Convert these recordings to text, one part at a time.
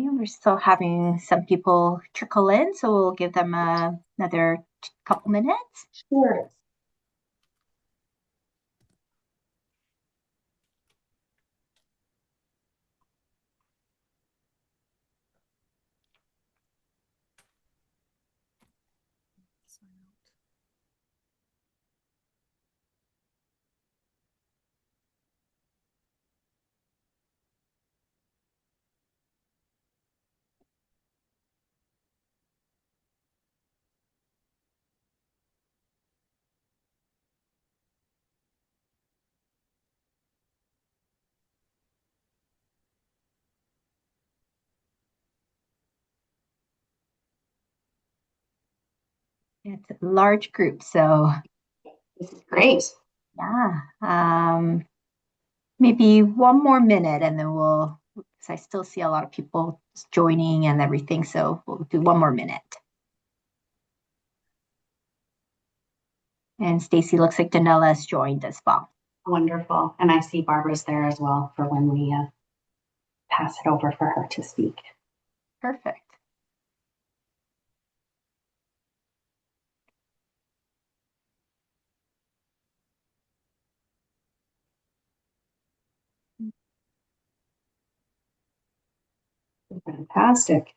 Okay, we're still having some people trickle in, so we'll give them another couple minutes. Sure. It's a large group, so This is great. yeah. Maybe one more minute and then because I still see a lot of people joining and everything, so we'll do one more minute. And Stacy looks like Danella's joined as well. Wonderful. And I see Barbara's there as well for when we pass it over for her to speak. Perfect. Fantastic.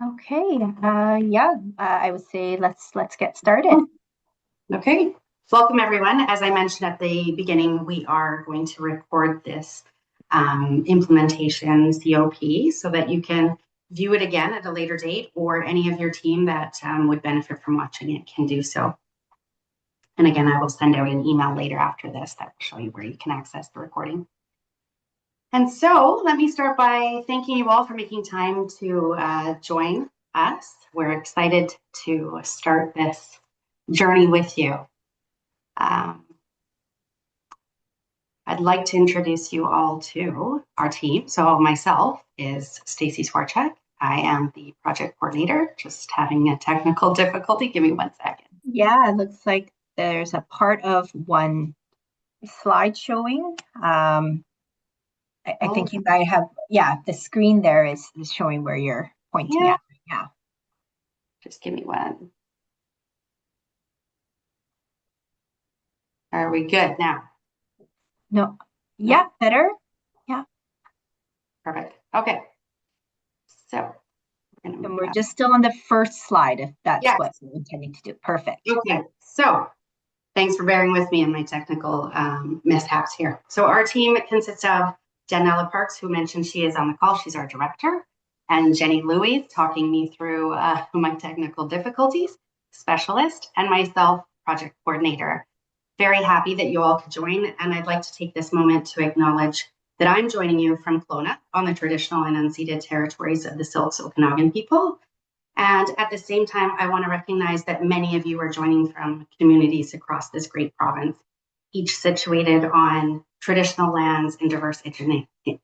Okay. Yeah. I would say let's get started. Okay. Welcome, everyone. As I mentioned at the beginning, we are going to record this implementation COP so that you can view it again at a later date, or any of your team that would benefit from watching it can do so. And again, I will send out an email later after this that will show you where you can access the recording. And so let me start by thanking you all for making time to join us. We're excited to start this journey with you. I'd like to introduce you all to our team. So myself is Stacy Swarchek. I am the project coordinator, just having a technical difficulty. Give me 1 second. Yeah, it looks like there's a part of one slide showing. I think you might have, yeah, the screen there is showing where you're pointing at right now. Just give me one. Are we good now? No, yeah, better. Yeah. Perfect. Okay. So And we're just still on the first slide, if that's yes. what we're intending to do. Perfect. Okay. So thanks for bearing with me in my technical mishaps here. So our team consists of Janella Parks, who mentioned she is on the call. She's our director. And Jenny Louis, talking me through my technical difficulties, specialist, and myself, project coordinator. Very happy that you all could join. And I'd like to take this moment to acknowledge that I'm joining you from Kelowna on the traditional and unceded territories of the Syilx Okanagan people. And at the same time, I want to recognize that many of you are joining from communities across this great province, each situated on traditional lands and diverse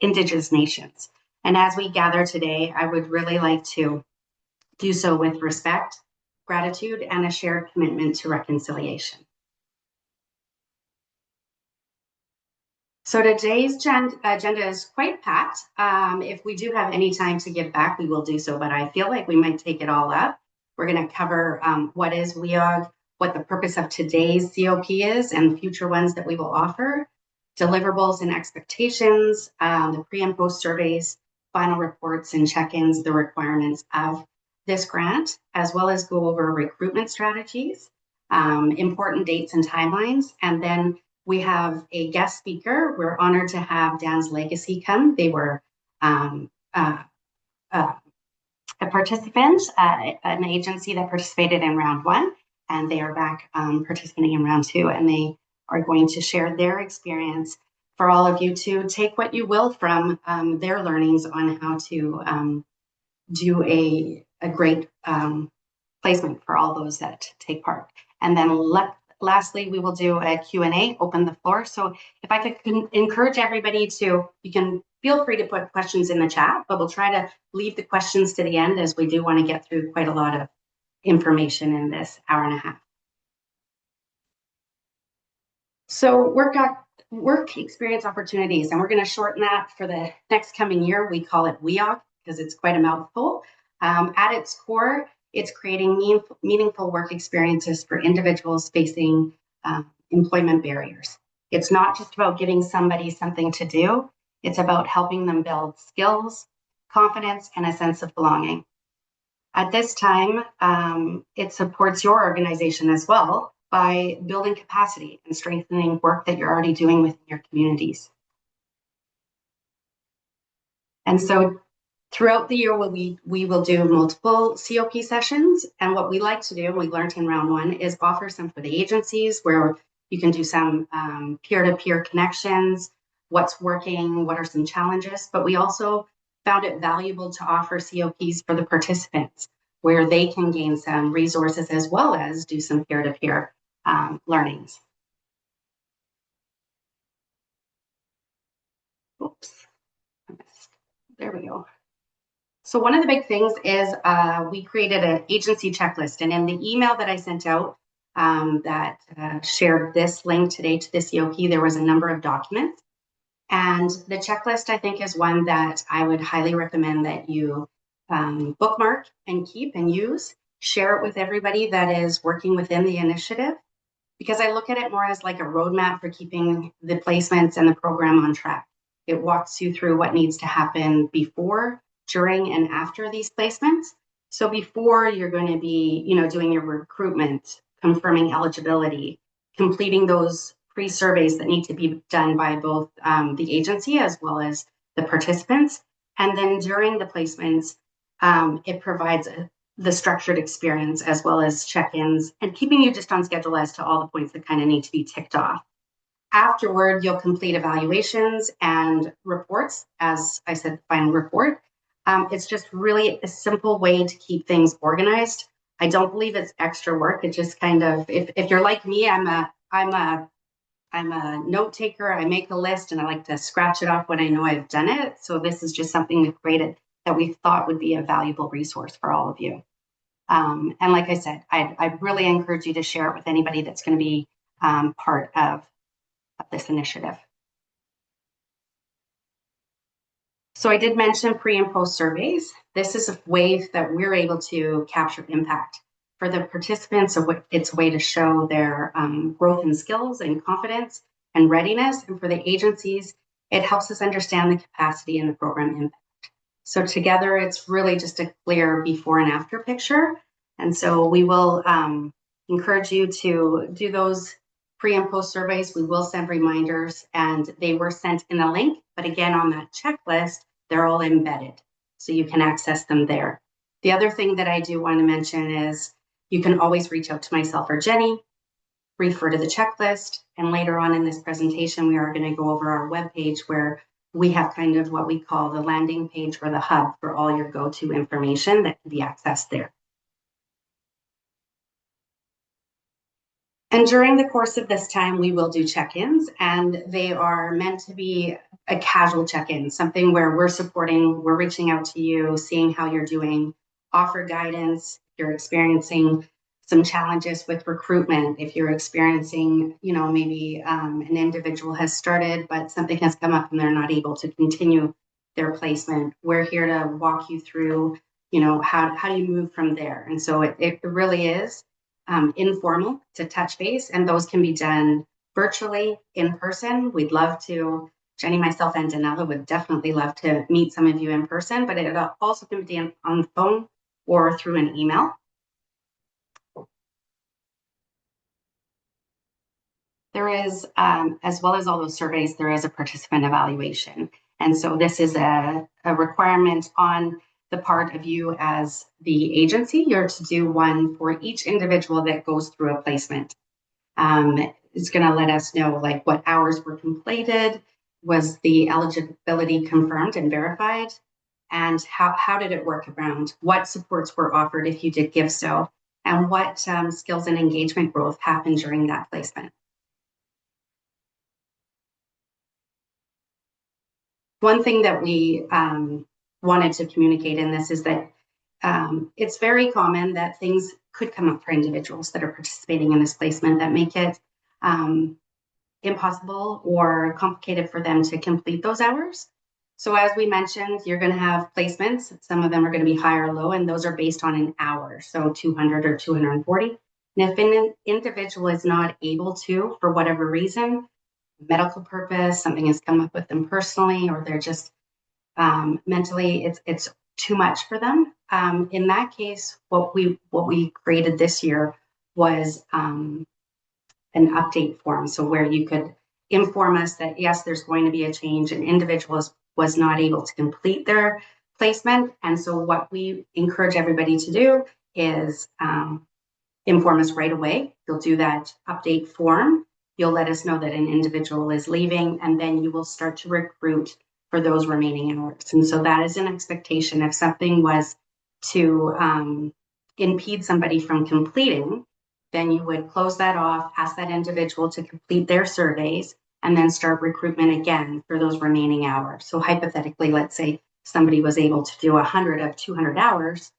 Indigenous nations. And as we gather today, I would really like to do so with respect, gratitude, and a shared commitment to reconciliation. So today's agenda is quite packed. If we do have any time to give back, we will do so, but I feel like we might take it all up. We're going to cover what is WEOG, what the purpose of today's COP is, and future ones that we will offer, deliverables and expectations, the pre and post surveys, final reports and check-ins, the requirements of this grant, as well as go over recruitment strategies, important dates and timelines, and then we have a guest speaker. We're honored to have Dan's Legacy come. They were a participant at an agency that participated in round 1, and they are back participating in round 2, and they are going to share their experience for all of you to take what you will from their learnings on how to do a great placement for all those that take part. And then lastly, we will do a Q&A, open the floor. So if I could encourage everybody to, you can feel free to put questions in the chat, but we'll try to leave the questions to the end, as we do want to get through quite a lot of information in this hour and a half. So work experience opportunities, and we're going to shorten that for the next coming year. We call it WEOG, because it's quite a mouthful. At its core, it's creating meaningful work experiences for individuals facing employment barriers. It's not just about giving somebody something to do, it's about helping them build skills, confidence, and a sense of belonging. At this time, it supports your organization as well by building capacity and strengthening work that you're already doing within your communities. And so throughout the year, we will do multiple COP sessions. And what we like to do, and we learned in round one, is offer some for the agencies where you can do some peer-to-peer connections, what's working, what are some challenges. But we also found it valuable to offer COPs for the participants, where they can gain some resources as well as do some peer-to-peer learnings. Oops, there we go. So one of the big things is we created an agency checklist, and in the email that I sent out that shared this link today to the COP, there was a number of documents. And the checklist, I think, is one that I would highly recommend that you bookmark and keep and use. Share it with everybody that is working within the initiative, because I look at it more as like a roadmap for keeping the placements and the program on track. It walks you through what needs to happen before, during, and after these placements. So before, you're going to be, doing your recruitment, confirming eligibility, completing those pre-surveys that need to be done by both the agency as well as the participants. And then during the placements, it provides the structured experience as well as check-ins and keeping you just on schedule as to all the points that kind of need to be ticked off. Afterward, you'll complete evaluations and reports. As I said, the final report. It's just really a simple way to keep things organized. I don't believe it's extra work. It just kind of, if you're like me, I'm a note taker. I make a list and I like to scratch it off when I know I've done it. So this is just something we've created that we thought would be a valuable resource for all of you. And like I said, I really encourage you to share it with anybody that's going to be part of this initiative. So I did mention pre and post surveys. This is a way that we're able to capture impact. For the participants, it's a way to show their growth in skills and confidence and readiness. And for the agencies, it helps us understand the capacity and the program impact. So together, it's really just a clear before and after picture. And so we will encourage you to do those pre and post surveys. We will send reminders, and they were sent in a link. But again, on that checklist, they're all embedded, so you can access them there. The other thing that I do want to mention is you can always reach out to myself or Jenny, refer to the checklist, and later on in this presentation, we are going to go over our webpage where we have kind of what we call the landing page or the hub for all your go-to information that can be accessed there. And during the course of this time, we will do check-ins, and they are meant to be a casual check-in, something where we're supporting, we're reaching out to you, seeing how you're doing, offer guidance if you're experiencing some challenges with recruitment, if you're experiencing, maybe an individual has started, but something has come up and they're not able to continue their placement. We're here to walk you through, how do you move from there? And so it really is informal to touch base, and those can be done virtually, in person. We'd love to, Jenny, myself, and Danella would definitely love to meet some of you in person, but it also can be done on the phone or through an email. There is, as well as all those surveys, there is a participant evaluation. And so this is a requirement on the part of you as the agency. You're to do one for each individual that goes through a placement. It's going to let us know like what hours were completed, was the eligibility confirmed and verified, and how did it work around, what supports were offered if you did give so, and what skills and engagement growth happened during that placement. One thing that we wanted to communicate in this is that it's very common that things could come up for individuals that are participating in this placement that make it impossible or complicated for them to complete those hours. So as we mentioned, you're going to have placements. Some of them are going to be high or low, and those are based on an hour, so 200 or 240. And if an individual is not able to, for whatever reason, medical purpose, something has come up with them personally, or they're just mentally, it's too much for them. In that case, what we created this year was an update form. So where you could inform us that yes, there's going to be a change, and individuals was not able to complete their placement. And so what we encourage everybody to do is inform us right away. You'll do that update form. You'll let us know that an individual is leaving, and then you will start to recruit for those remaining hours. And so that is an expectation. If something was to impede somebody from completing, then you would close that off, ask that individual to complete their surveys, and then start recruitment again for those remaining hours. So hypothetically, let's say somebody was able to do 100 of 200 hours,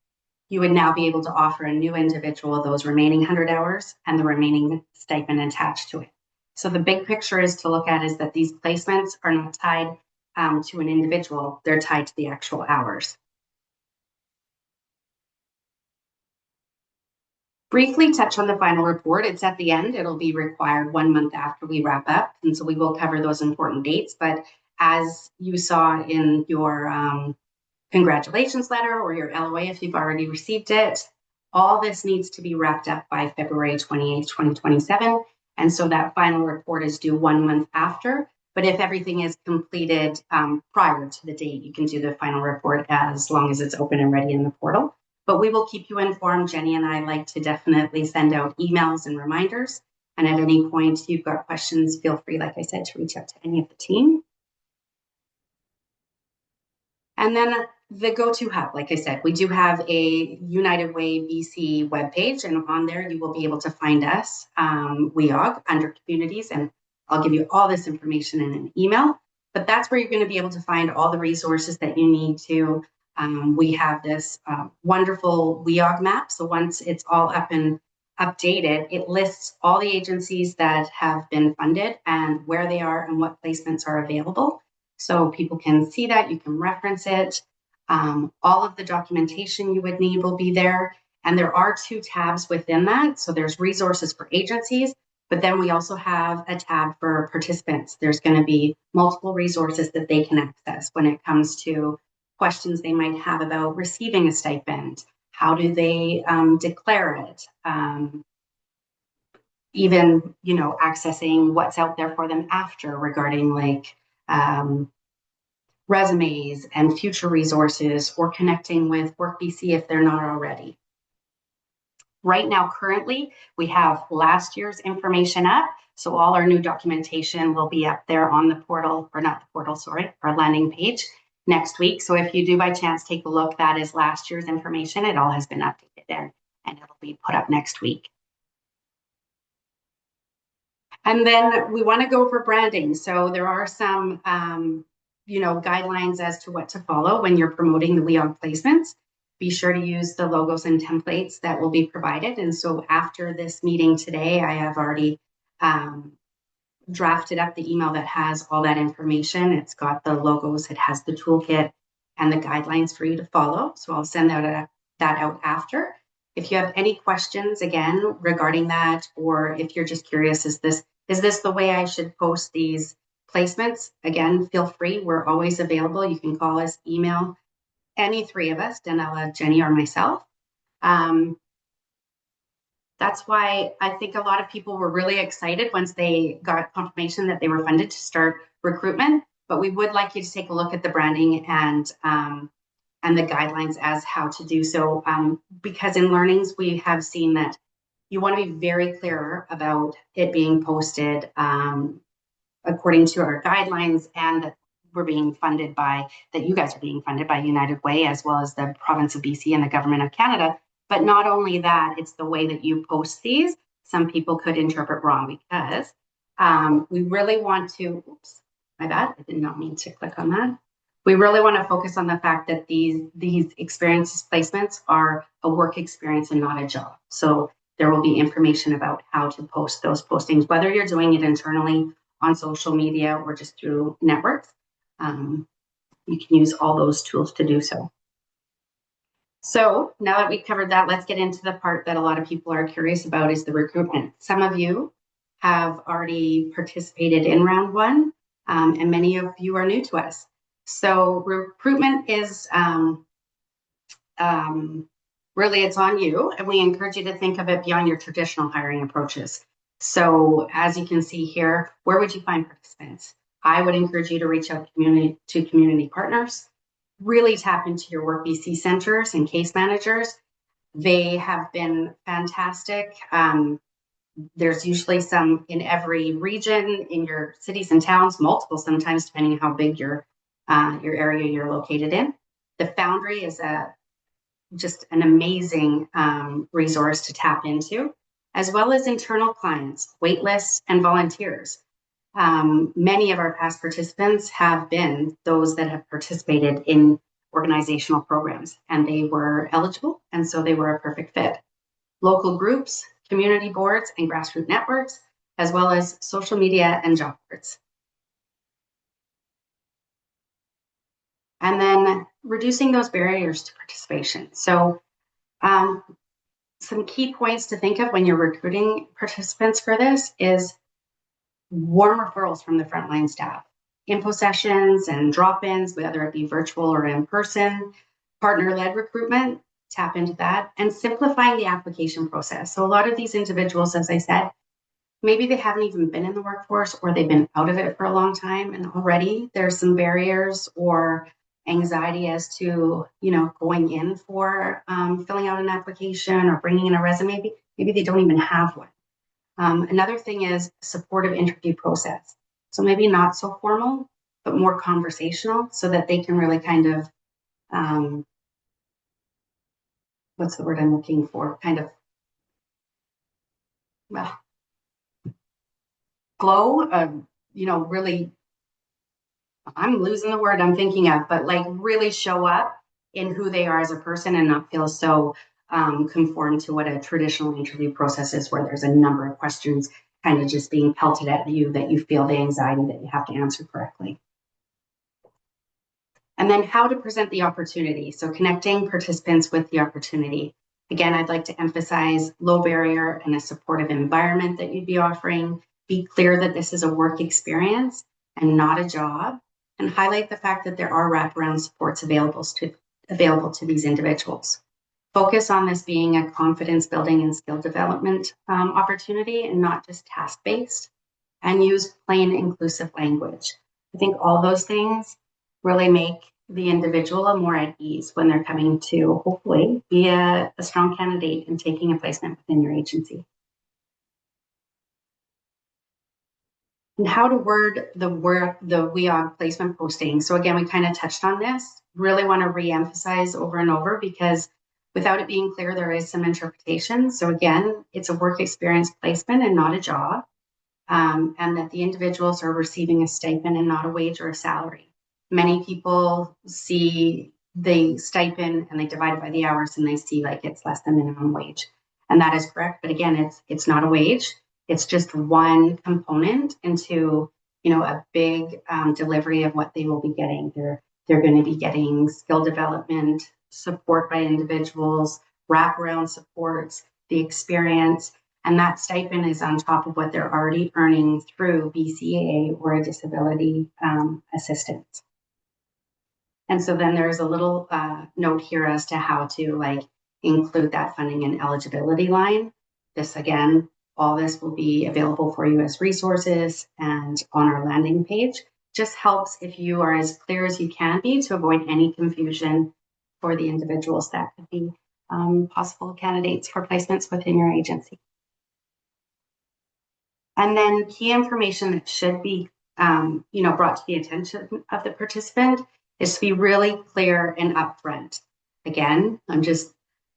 you would now be able to offer a new individual those remaining 100 hours and the remaining stipend attached to it. So the big picture is to look at is that these placements are not tied to an individual, they're tied to the actual hours. Briefly touch on the final report. It's at the end. It'll be required 1 month after we wrap up. And so we will cover those important dates. But as you saw in your congratulations letter or your LOA, if you've already received it, all this needs to be wrapped up by February 28th, 2027. And so that final report is due 1 month after. But if everything is completed prior to the date, you can do the final report as long as it's open and ready in the portal. But we will keep you informed. Jenny and I like to definitely send out emails and reminders. And at any point you've got questions, feel free, like I said, to reach out to any of the team. And then the go-to hub, like I said, we do have a United Way BC webpage, and on there you will be able to find us, WEOG, under communities, and I'll give you all this information in an email. But that's where you're going to be able to find all the resources that you need to. We have this wonderful WEOG map. So once it's all up and updated, it lists all the agencies that have been funded and where they are and what placements are available. So people can see that, you can reference it. All of the documentation you would need will be there. And there are 2 tabs within that. So there's resources for agencies, but then we also have a tab for participants. There's going to be multiple resources that they can access when it comes to questions they might have about receiving a stipend. How do they declare it? Even, accessing what's out there for them after regarding like resumes and future resources, or connecting with WorkBC if they're not already. Right now, currently, we have last year's information up. So all our new documentation will be up there on the portal, or not the portal, sorry, our landing page next week. So if you do by chance take a look, that is last year's information. It all has been updated there, and it'll be put up next week. And then we want to go over branding. So there are some, guidelines as to what to follow when you're promoting the WEOG placements. Be sure to use the logos and templates that will be provided. And so after this meeting today, I have already drafted up the email that has all that information. It's got the logos, it has the toolkit and the guidelines for you to follow. So I'll send that out after. If you have any questions, again, regarding that, or if you're just curious, is this the way I should post these placements? Again, feel free. We're always available. You can call us, email, any 3 of us, Danella, Jenny, or myself. That's why I think a lot of people were really excited once they got confirmation that they were funded to start recruitment. But we would like you to take a look at the branding and the guidelines as how to do so, because in learnings we have seen that you want to be very clear about it being posted according to our guidelines, and that we're being funded by, that you guys are being funded by United Way, as well as the province of BC and the government of Canada. But not only that, it's the way that you post these. Some people could interpret wrong, because we really want to, oops, my bad, I did not mean to click on that. We really want to focus on the fact that these experiences placements are a work experience and not a job. So there will be information about how to post those postings, whether you're doing it internally on social media or just through networks. you can use all those tools to do so. So now that we've covered that, let's get into the part that a lot of people are curious about is the recruitment. Some of you have already participated in round one, and many of you are new to us. So recruitment is really, it's on you, and we encourage you to think of it beyond your traditional hiring approaches. So as you can see here, where would you find participants? I would encourage you to reach out to community partners, really tap into your Work BC centers and case managers. They have been fantastic. There's usually some in every region, in your cities and towns, multiple sometimes, depending on how big your area you're located in. The Foundry is just an amazing resource to tap into, as well as internal clients, waitlists, and volunteers. Many of our past participants have been those that have participated in organizational programs, and they were eligible, and so they were a perfect fit. Local groups, community boards, and grassroots networks, as well as social media and job boards. And then reducing those barriers to participation. So some key points to think of when you're recruiting participants for this is warm referrals from the frontline staff, info sessions and drop-ins, whether it be virtual or in person, partner-led recruitment, tap into that, and simplifying the application process. So a lot of these individuals, as I said, maybe they haven't even been in the workforce or they've been out of it for a long time, and already there's some barriers or anxiety as to, going in for filling out an application or bringing in a resume. Maybe they don't even have one. Another thing is supportive interview process. So maybe not so formal, but more conversational so that they can really kind of, what's the word I'm looking for? Kind of, well, glow, really, I'm losing the word I'm thinking of, but like really show up in who they are as a person and not feel so conform to what a traditional interview process is, where there's a number of questions kind of just being pelted at you that you feel the anxiety that you have to answer correctly. And then how to present the opportunity. So connecting participants with the opportunity. Again, I'd like to emphasize low barrier and a supportive environment that you'd be offering. Be clear that this is a work experience and not a job, and highlight the fact that there are wraparound supports available to these individuals. Focus on this being a confidence building and skill development opportunity and not just task-based, and use plain inclusive language. I think all those things really make the individual more at ease when they're coming to hopefully be a strong candidate and taking a placement within your agency. And how to word the WEOG placement posting. So again, we kind of touched on this. Really want to re-emphasize over and over, because without it being clear, there is some interpretation. So again, it's a work experience placement and not a job, and that the individuals are receiving a stipend and not a wage or a salary. Many people see the stipend and they divide it by the hours and they see like it's less than minimum wage. And that is correct. But again, it's not a wage. It's just one component into, a big delivery of what they will be getting. They're going to be getting skill development, support by individuals, wraparound supports, the experience, and that stipend is on top of what they're already earning through BCAA or a disability assistance. And so then there's a little note here as to how to include that funding and eligibility line. This again, all this will be available for you as resources and on our landing page. Just helps if you are as clear as you can be to avoid any confusion for the individuals that could be possible candidates for placements within your agency. And then key information that should be brought to the attention of the participant is to be really clear and upfront. Again, I'm just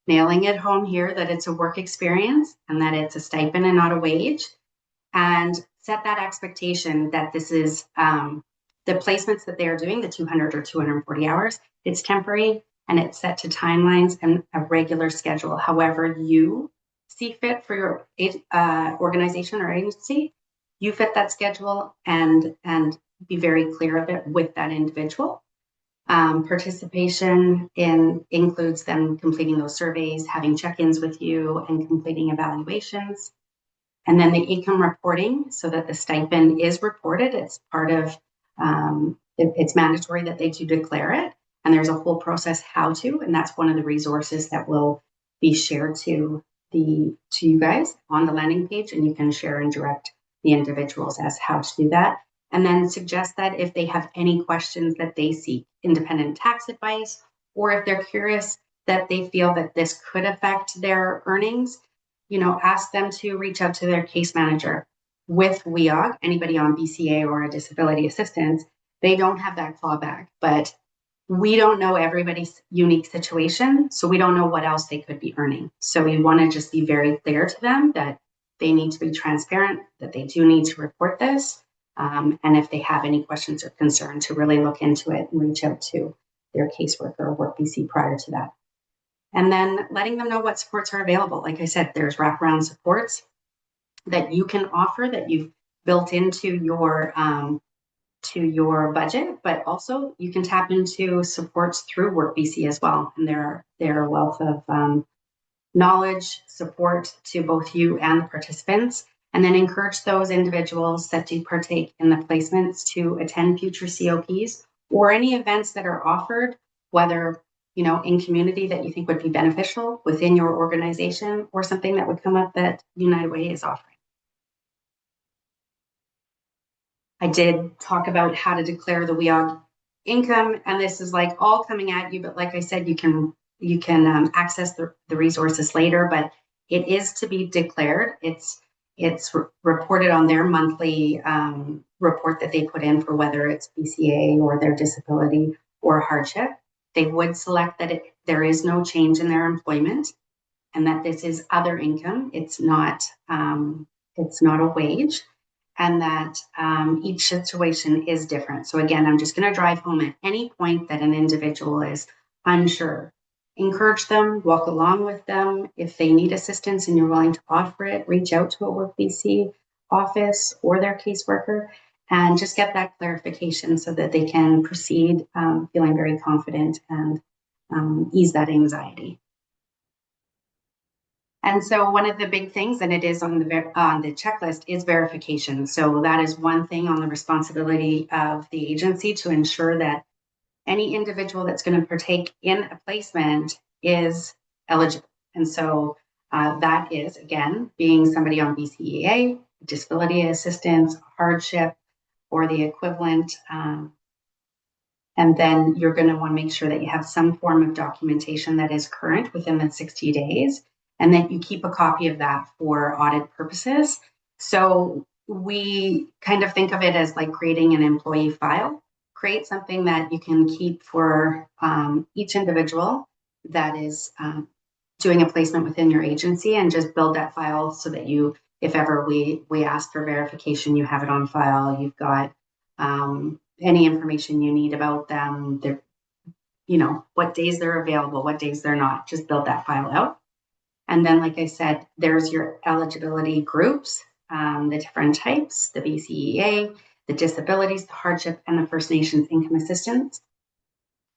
nailing it home here that it's a work experience and that it's a stipend and not a wage, and set that expectation that this is the placements that they are doing, the 200 or 240 hours, it's temporary and it's set to timelines and a regular schedule. However you see fit for your organization or agency, you fit that schedule and be very clear of it with that individual. Participation includes them completing those surveys, having check-ins with you, and completing evaluations. And then the income reporting, so that the stipend is reported. It's part of, it's mandatory that they do declare it. And there's a whole process how to, and that's one of the resources that will be shared to you guys on the landing page, and you can share and direct the individuals as how to do that. And then suggest that if they have any questions that they seek independent tax advice, or if they're curious that they feel that this could affect their earnings, ask them to reach out to their case manager. With WEOG, anybody on BCA or a disability assistance, they don't have that clawback, but we don't know everybody's unique situation, so we don't know what else they could be earning. So we want to just be very clear to them that they need to be transparent, that they do need to report this, and if they have any questions or concerns, to really look into it and reach out to their caseworker or Work BC prior to that. And then letting them know what supports are available. Like I said, there's wraparound supports that you can offer that you've built into your budget, but also you can tap into supports through Work BC as well. And they're a wealth of knowledge, support to both you and the participants. And then encourage those individuals that do partake in the placements to attend future COPs or any events that are offered, whether in community that you think would be beneficial within your organization, or something that would come up that United Way is offering. I did talk about how to declare the WEOG income, and this is like all coming at you, but like I said, you can access the resources later, but it is to be declared. It's reported on their monthly report that they put in for whether it's BCA or their disability or hardship. They would select that there is no change in their employment, and that this is other income. It's not a wage, and that each situation is different. So again, I'm just going to drive home at any point that an individual is unsure. Encourage them, walk along with them. If they need assistance and you're willing to offer it, reach out to a Work BC office or their caseworker, and just get that clarification so that they can proceed feeling very confident and ease that anxiety. And so one of the big things, and it is on the checklist, is verification. So that is one thing on the responsibility of the agency to ensure that any individual that's going to partake in a placement is eligible. And so that is, again, being somebody on BCEA, disability assistance, hardship, or the equivalent. And then you're going to want to make sure that you have some form of documentation that is current within the 60 days, and that you keep a copy of that for audit purposes. So we kind of think of it as like creating an employee file. Create something that you can keep for each individual that is doing a placement within your agency, and just build that file so that you, if ever we ask for verification, you have it on file. You've got any information you need about them, what days they're available, what days they're not. Just build that file out. And then, like I said, there's your eligibility groups, the different types, the BCEA, the disabilities, the hardship, and the First Nations income assistance.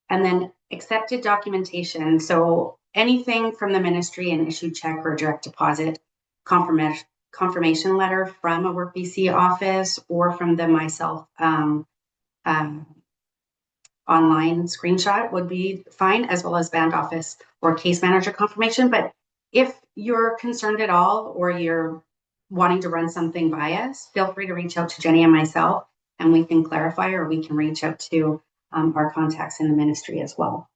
And then accepted documentation. So anything from the ministry, an issued check or direct deposit, confirmation letter from a Work BC office, or from the myself online screenshot would be fine, as well as band office or case manager confirmation. But if you're concerned at all, or you're wanting to run something by us, feel free to reach out to Jenny and myself, and we can clarify, or we can reach out to our contacts in the ministry as well.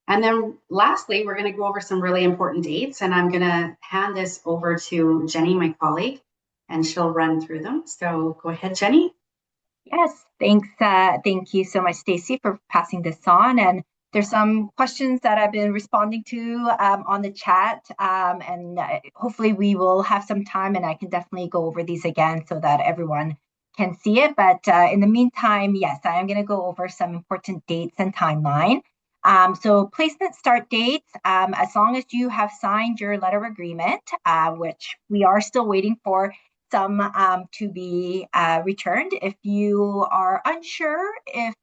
And then lastly, we're going to go over some really important dates, and I'm going to hand this over to Jenny, my colleague, and she'll run through them. So go ahead, Jenny. Yes, thanks. Thank you so much, Stacey, for passing this on. And there's some questions that I've been responding to on the chat, and hopefully we will have some time, and I can definitely go over these again so that everyone can see it. But in the meantime, yes, I am going to go over some important dates and timeline. So placement start dates, as long as you have signed your letter of agreement, which we are still waiting for some to be returned. If you are unsure if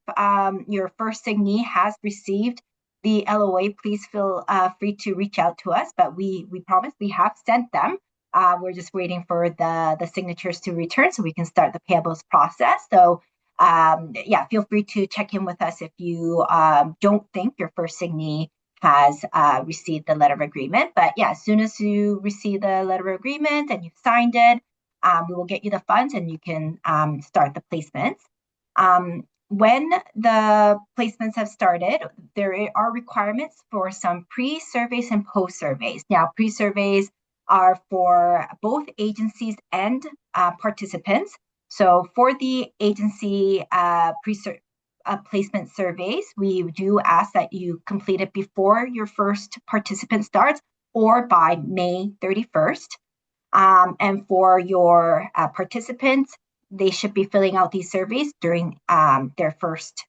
your first signee has received the LOA, please feel free to reach out to us. But we promise we have sent them. We're just waiting for the signatures to return so we can start the payables process. So yeah, feel free to check in with us if you don't think your first signee has received the letter of agreement. But yeah, as soon as you receive the letter of agreement and you've signed it, we will get you the funds and you can start the placements. When the placements have started, there are requirements for some pre-surveys and post-surveys. Now, pre-surveys are for both agencies and participants. So for the agency placement surveys, we do ask that you complete it before your first participant starts or by May 31st. And for your participants, they should be filling out these surveys during their first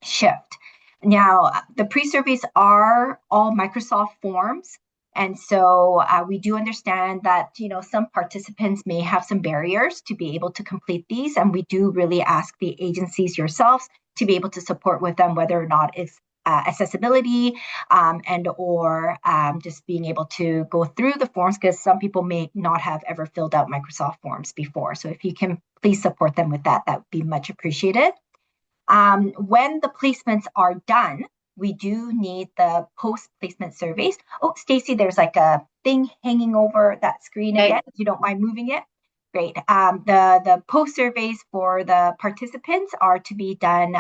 shift. Now, the pre-surveys are all Microsoft forms. And so we do understand that, some participants may have some barriers to be able to complete these. And we do really ask the agencies yourselves to be able to support with them, whether or not it's accessibility and or just being able to go through the forms, because some people may not have ever filled out Microsoft forms before. So if you can please support them with that, that would be much appreciated. When the placements are done, we do need the post-placement surveys. Oh, Stacy, there's like a thing hanging over that screen again. If you don't mind moving it. Great. The post surveys for the participants are to be done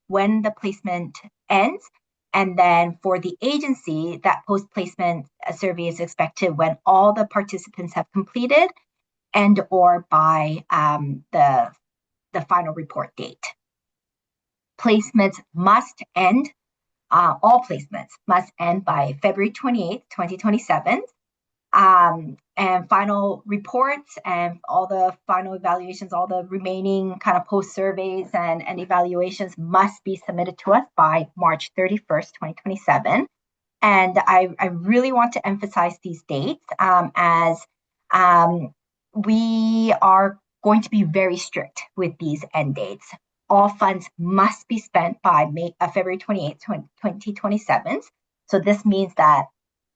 when the placement ends. And then for the agency, that post-placement survey is expected when all the participants have completed and or by the final report date. Placements must end, all placements must end by February 28th, 2027. And final reports and all the final evaluations, all the remaining kind of post surveys and evaluations must be submitted to us by March 31st, 2027. And I really want to emphasize these dates as we are going to be very strict with these end dates. All funds must be spent by February 28th, 2027. So this means that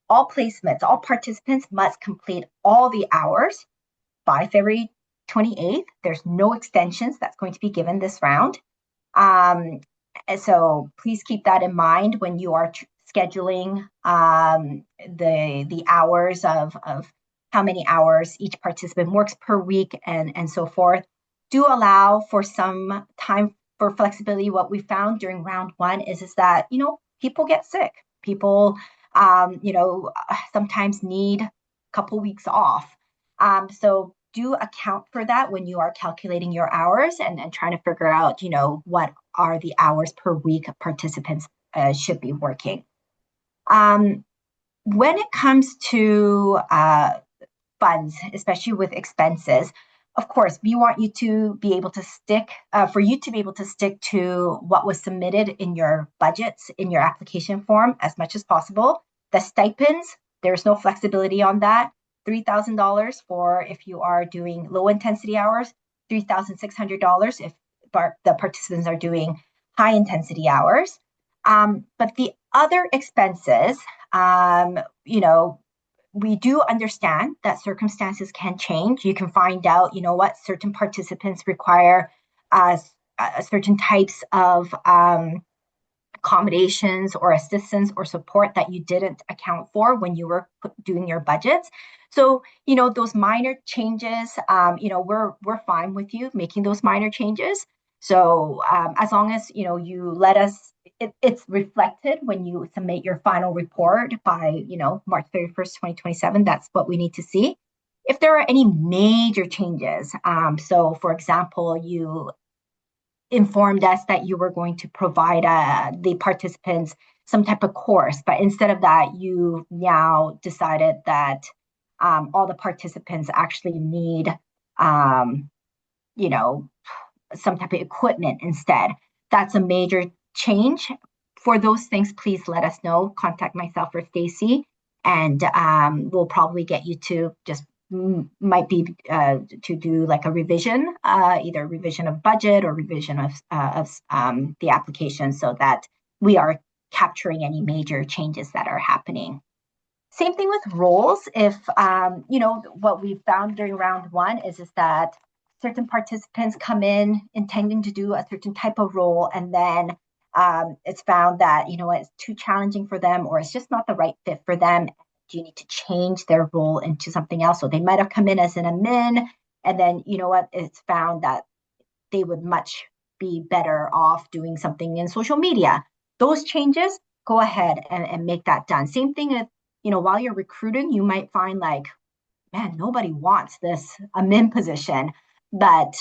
all placements, all participants must complete all the hours by February 28th. There's no extensions that's going to be given this round. So please keep that in mind when you are scheduling the hours of how many hours each participant works per week and so forth. Do allow for some time for flexibility. What we found during round one is that, people get sick. People sometimes need a couple weeks off. So do account for that when you are calculating your hours and trying to figure out, what are the hours per week participants should be working. When it comes to funds, especially with expenses, of course, we want you to be able to stick to what was submitted in your budgets, in your application form as much as possible. The stipends, there's no flexibility on that. $3,000 for if you are doing low intensity hours, $3,600 if the participants are doing high intensity hours. But the other expenses, we do understand that circumstances can change. You can find out, what certain participants require certain types of accommodations or assistance or support that you didn't account for when you were doing your budgets. So, those minor changes, we're fine with you making those minor changes. So as long as, you let us, it's reflected when you submit your final report by, March 31st, 2027, that's what we need to see. If there are any major changes, so for example, you informed us that you were going to provide the participants some type of course, but instead of that, you now decided that all the participants actually need, some type of equipment instead. That's a major change. For those things, please let us know. Contact myself or Stacy, and we'll probably get you to just might be to do like a revision, either revision of budget or revision of the application so that we are capturing any major changes that are happening. Same thing with roles. If, what we found during round one is that certain participants come in intending to do a certain type of role, and then it's found that, it's too challenging for them or it's just not the right fit for them. Do you need to change their role into something else? So they might have come in as an admin, and then, it's found that they would much be better off doing something in social media. Those changes, go ahead and make that done. Same thing with, while you're recruiting, you might find like, man, nobody wants this admin position. But,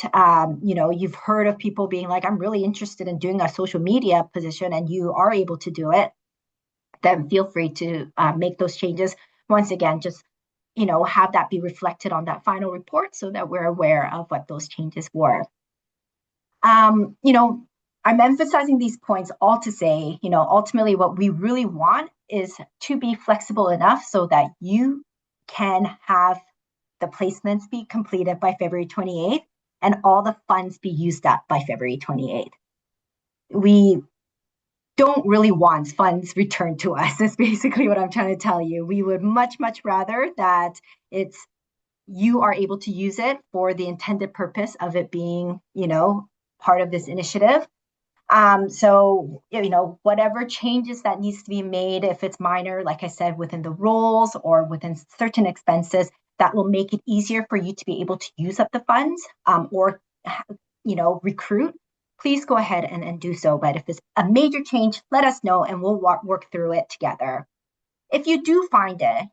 you've heard of people being like, I'm really interested in doing a social media position, and you are able to do it. Then feel free to make those changes. Once again, just, have that be reflected on that final report so that we're aware of what those changes were. um, you know, I'm emphasizing these points all to say, ultimately what we really want is to be flexible enough so that you can have the placements be completed by February 28th and all the funds be used up by February 28th. We don't really want funds returned to us. That's basically what I'm trying to tell you. We would much, much rather that it's you are able to use it for the intended purpose of it being, part of this initiative. So, whatever changes that needs to be made, if it's minor, like I said, within the roles or within certain expenses, that will make it easier for you to be able to use up the funds or, recruit. Please go ahead and do so. But if it's a major change, let us know and we'll work through it together. If you do find it,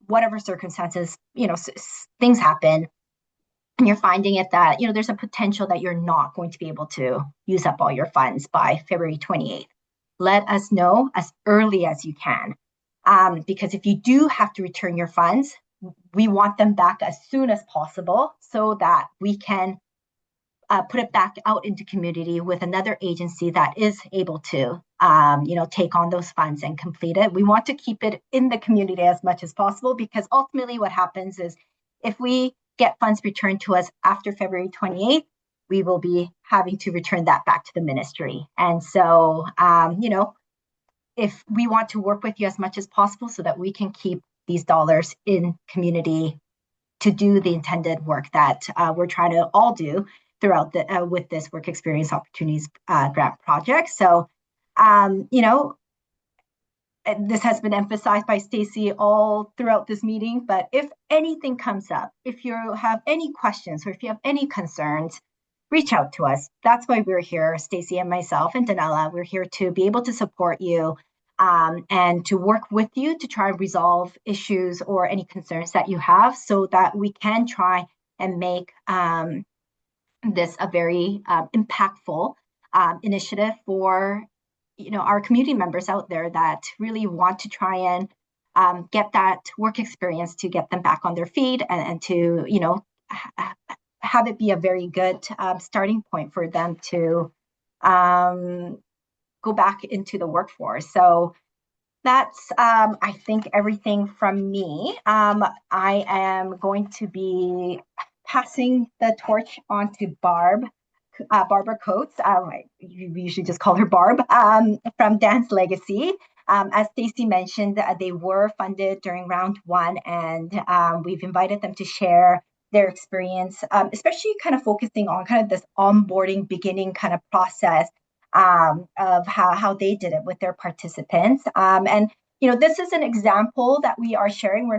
whatever circumstances, things happen, and you're finding it that, there's a potential that you're not going to be able to use up all your funds by February 28th. Let us know as early as you can. Because if you do have to return your funds, we want them back as soon as possible so that we can put it back out into community with another agency that is able to, take on those funds and complete it. We want to keep it in the community as much as possible because ultimately what happens is if we get funds returned to us after February 28th, we will be having to return that back to the ministry. And so, if we want to work with you as much as possible so that we can keep these dollars in community to do the intended work that we're trying to all do throughout the with this work experience opportunities grant project. So, this has been emphasized by Stacy all throughout this meeting, but if anything comes up, if you have any questions or if you have any concerns, reach out to us. That's why we're here, Stacy and myself and Danella. We're here to be able to support you and to work with you to try and resolve issues or any concerns that you have so that we can try and make this a very impactful initiative for our community members out there that really want to try and get that work experience to get them back on their feet and to have it be a very good starting point for them to go back into the workforce. So that's I think everything from me. I am going to be passing the torch on to Barbara Coates. We usually just call her Barb, from Dance Legacy. As Stacy mentioned, they were funded during round one, and we've invited them to share their experience, especially kind of focusing on kind of this onboarding beginning kind of process of how they did it with their participants. And, this is an example that we are sharing.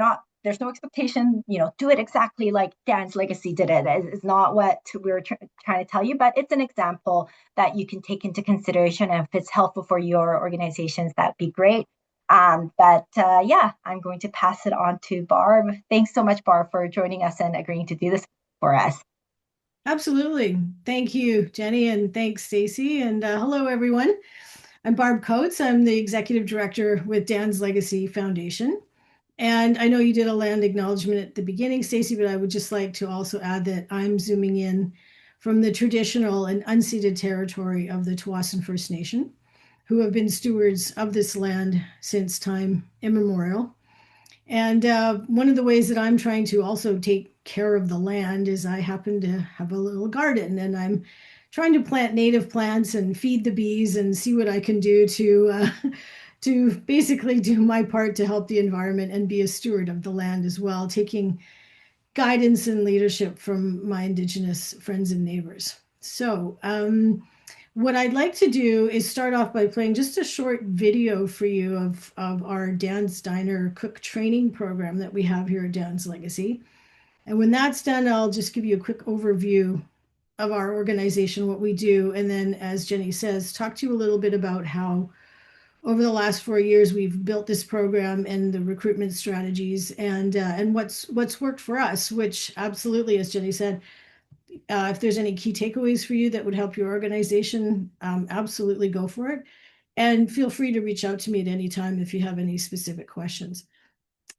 There's no expectation, do it exactly like Dan's Legacy did it. It's not what we're trying to tell you, but it's an example that you can take into consideration. And if it's helpful for your organizations, that'd be great. Yeah, I'm going to pass it on to Barb. Thanks so much, Barb, for joining us and agreeing to do this for us. Absolutely. Thank you, Jenny, and thanks, Stacy. And hello, everyone. I'm Barb Coates. I'm the executive director with Dan's Legacy Foundation. And I know you did a land acknowledgement at the beginning, Stacy, but I would just like to also add that I'm zooming in from the traditional and unceded territory of the Tsawwassen First Nation, who have been stewards of this land since time immemorial. And one of the ways that I'm trying to also take care of the land is I happen to have a little garden, and I'm trying to plant native plants and feed the bees and see what I can do to basically do my part to help the environment and be a steward of the land as well, taking guidance and leadership from my Indigenous friends and neighbors. So, what I'd like to do is start off by playing just a short video for you of our Dan's Diner cook training program that we have here at Dan's Legacy. And when that's done, I'll just give you a quick overview of our organization, what we do. And then, as Jenny says, talk to you a little bit about how over the last 4 years we've built this program and the recruitment strategies and what's worked for us, which absolutely, as Jenny said, if there's any key takeaways for you that would help your organization, absolutely go for it. And feel free to reach out to me at any time if you have any specific questions.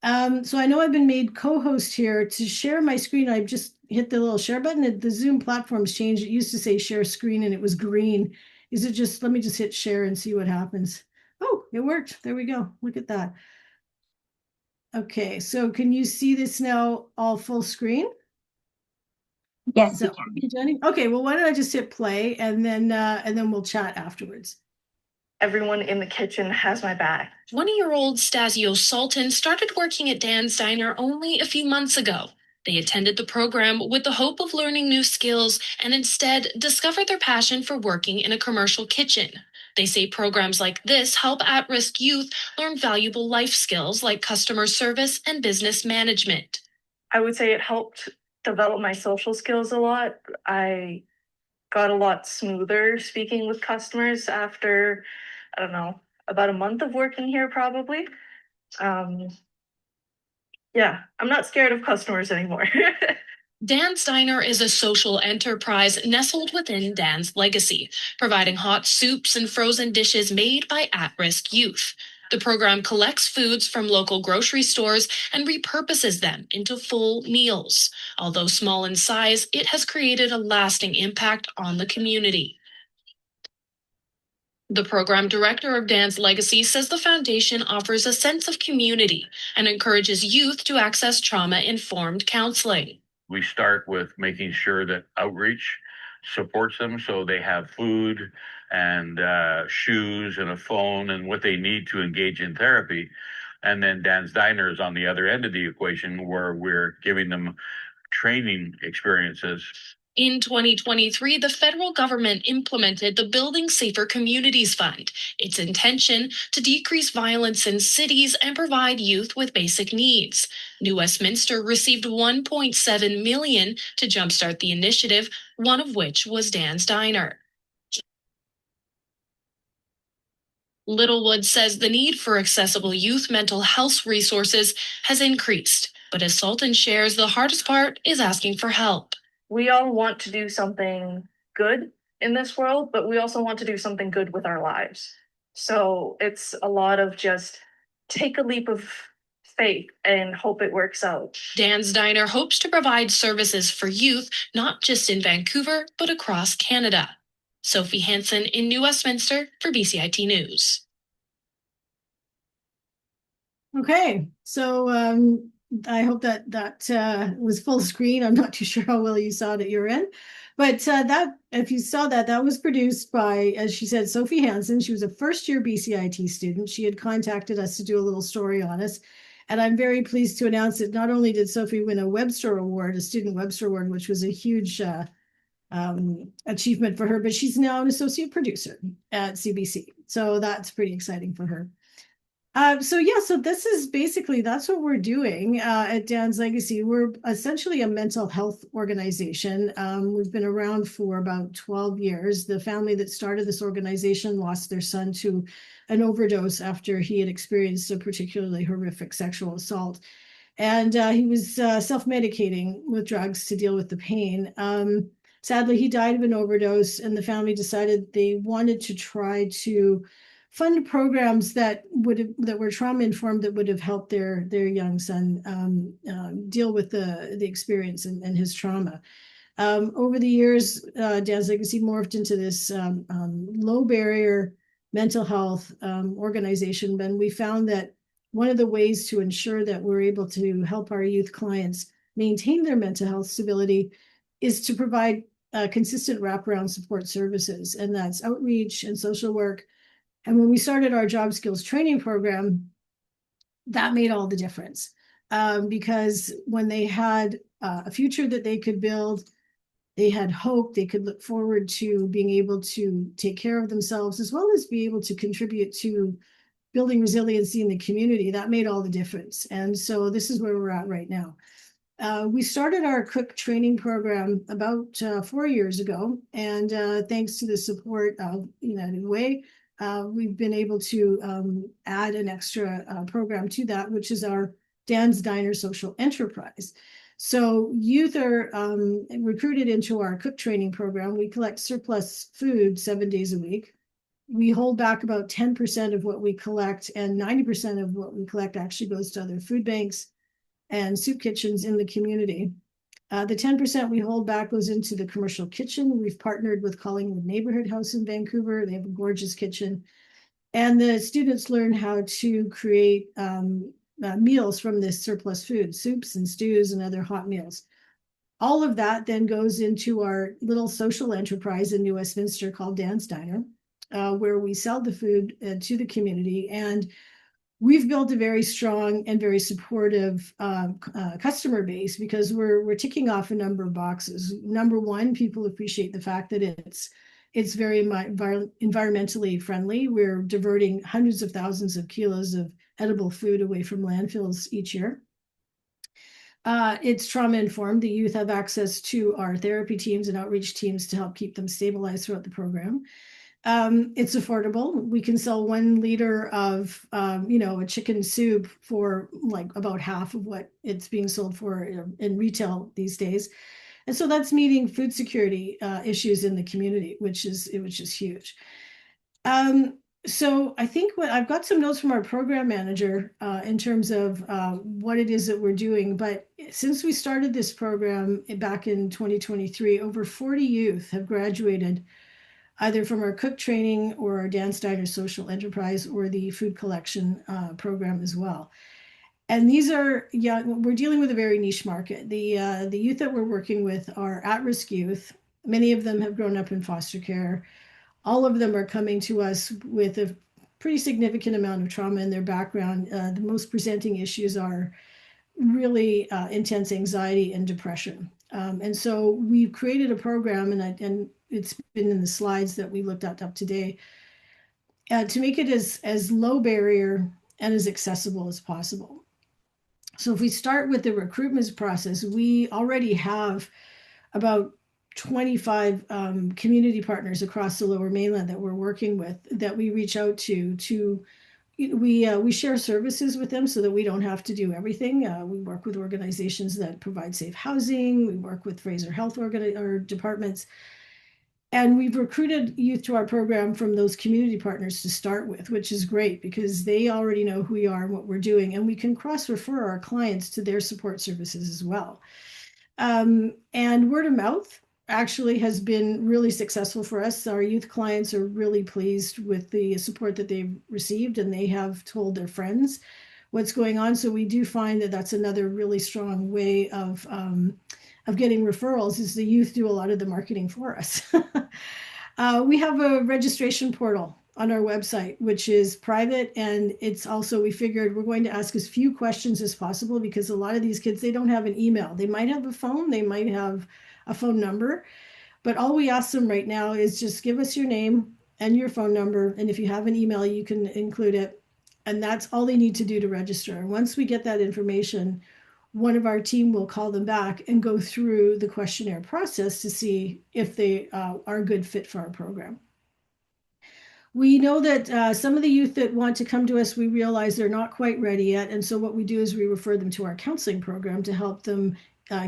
So I know I've been made co-host here to share my screen. I just hit the little share button. The Zoom platform's changed. It used to say share screen and it was green. Is it just, let me just hit share and see what happens. Oh, it worked. There we go. Look at that. Okay, so can you see this now all full screen? Yes, So, Jenny? Okay, well, why don't I just hit play and then we'll chat afterwards. Everyone in the kitchen has my back. 20-year-old Stasio Sultan started working at Dan's Diner only a few months ago. They attended the program with the hope of learning new skills and instead discovered their passion for working in a commercial kitchen. They say programs like this help at-risk youth learn valuable life skills like customer service and business management. I would say it helped develop my social skills a lot. I got a lot smoother speaking with customers after, I don't know, about a month of working here probably. Yeah, I'm not scared of customers anymore. Dan's Diner is a social enterprise nestled within Dan's Legacy, providing hot soups and frozen dishes made by at-risk youth. The program collects foods from local grocery stores and repurposes them into full meals. Although small in size, it has created a lasting impact on the community. The program director of Dan's Legacy says the foundation offers a sense of community and encourages youth to access trauma-informed counseling. We start with making sure that outreach supports them so they have food and shoes and a phone and what they need to engage in therapy. And then Dan's Diner is on the other end of the equation where we're giving them training experiences. In 2023, the federal government implemented the Building Safer Communities Fund. Its intention to decrease violence in cities and provide youth with basic needs. New Westminster received $1.7 million to jumpstart the initiative, one of which was Dan's Diner. Littlewood says the need for accessible youth mental health resources has increased, but as Sultan shares, the hardest part is asking for help. We all want to do something good in this world, but we also want to do something good with our lives. So it's a lot of just take a leap of faith and hope it works out. Dan's Diner hopes to provide services for youth, not just in Vancouver, but across Canada. Sophie Hansen in New Westminster for BCIT News. Okay, so I hope that was full screen. I'm not too sure how well you saw it at your end, but that if you saw that was produced by, as she said, Sophie Hansen. She was a first-year BCIT student. She had contacted us to do a little story on us, and I'm very pleased to announce that not only did Sophie win a Webster Award, a Student Webster Award, which was a huge achievement for her, but she's now an associate producer at CBC. So that's pretty exciting for her. So this is basically, that's what we're doing at Dan's Legacy. We're essentially a mental health organization. We've been around for about 12 years. The family that started this organization lost their son to an overdose after he had experienced a particularly horrific sexual assault. And he was self-medicating with drugs to deal with the pain. Sadly, he died of an overdose, and the family decided they wanted to try to fund programs that were trauma informed, that would have helped their young son deal with the experience and his trauma. Over the years, Dan's Legacy morphed into this low barrier mental health organization, and we found that one of the ways to ensure that we're able to help our youth clients maintain their mental health stability is to provide consistent wraparound support services, and that's outreach and social work. And when we started our job skills training program, that made all the difference, because when they had a future that they could build, they had hope, they could look forward to being able to take care of themselves, as well as be able to contribute to building resiliency in the community. That made all the difference. And so this is where we're at right now. We started our cook training program about 4 years ago, and thanks to the support of United Way, we've been able to add an extra program to that, which is our Dan's Diner Social Enterprise. So youth are recruited into our cook training program. We collect surplus food 7 days a week. We hold back about 10% of what we collect, and 90% of what we collect actually goes to other food banks and soup kitchens in the community. The 10% we hold back goes into the commercial kitchen. We've partnered with Collingwood Neighborhood House in Vancouver. They have a gorgeous kitchen. And the students learn how to create meals from this surplus food, soups and stews and other hot meals. All of that then goes into our little social enterprise in New Westminster called Dan's Diner, where we sell the food to the community. And we've built a very strong and very supportive customer base, because we're ticking off a number of boxes. Number one, people appreciate the fact that it's very environmentally friendly. We're diverting hundreds of thousands of kilos of edible food away from landfills each year. It's trauma informed. The youth have access to our therapy teams and outreach teams to help keep them stabilized throughout the program. It's affordable. We can sell 1 liter of, a chicken soup for like about half of what it's being sold for in retail these days. And so that's meeting food security issues in the community, which is huge. So I think I've got some notes from our program manager in terms of what it is that we're doing. But since we started this program back in 2023, over 40 youth have graduated either from our cook training or our Dan's Diner Social Enterprise or the food collection program as well. And these are, we're dealing with a very niche market. The youth that we're working with are at-risk youth. Many of them have grown up in foster care. All of them are coming to us with a pretty significant amount of trauma in their background. The most presenting issues are really intense anxiety and depression. And so we've created a program, and it's been in the slides that we looked at up today, to make it as low barrier and as accessible as possible. So if we start with the recruitment process, we already have about 25 community partners across the Lower Mainland that we're working with, that we reach out to we share services with them so that we don't have to do everything. We work with organizations that provide safe housing. We work with Fraser Health or departments. And we've recruited youth to our program from those community partners to start with, which is great because they already know who we are and what we're doing. And we can cross-refer our clients to their support services as well. And word of mouth actually has been really successful for us. Our youth clients are really pleased with the support that they've received, and they have told their friends what's going on. So we do find that that's another really strong way of getting referrals, is the youth do a lot of the marketing for us. We have a registration portal on our website, which is private. And it's also, we figured we're going to ask as few questions as possible, because a lot of these kids, they don't have an email. They might have a phone, they might have a phone number, but all we ask them right now is just give us your name and your phone number. And if you have an email, you can include it. And that's all they need to do to register. And once we get that information, one of our team will call them back and go through the questionnaire process to see if they are a good fit for our program. We know that some of the youth that want to come to us, we realize they're not quite ready yet. And so what we do is we refer them to our counseling program to help them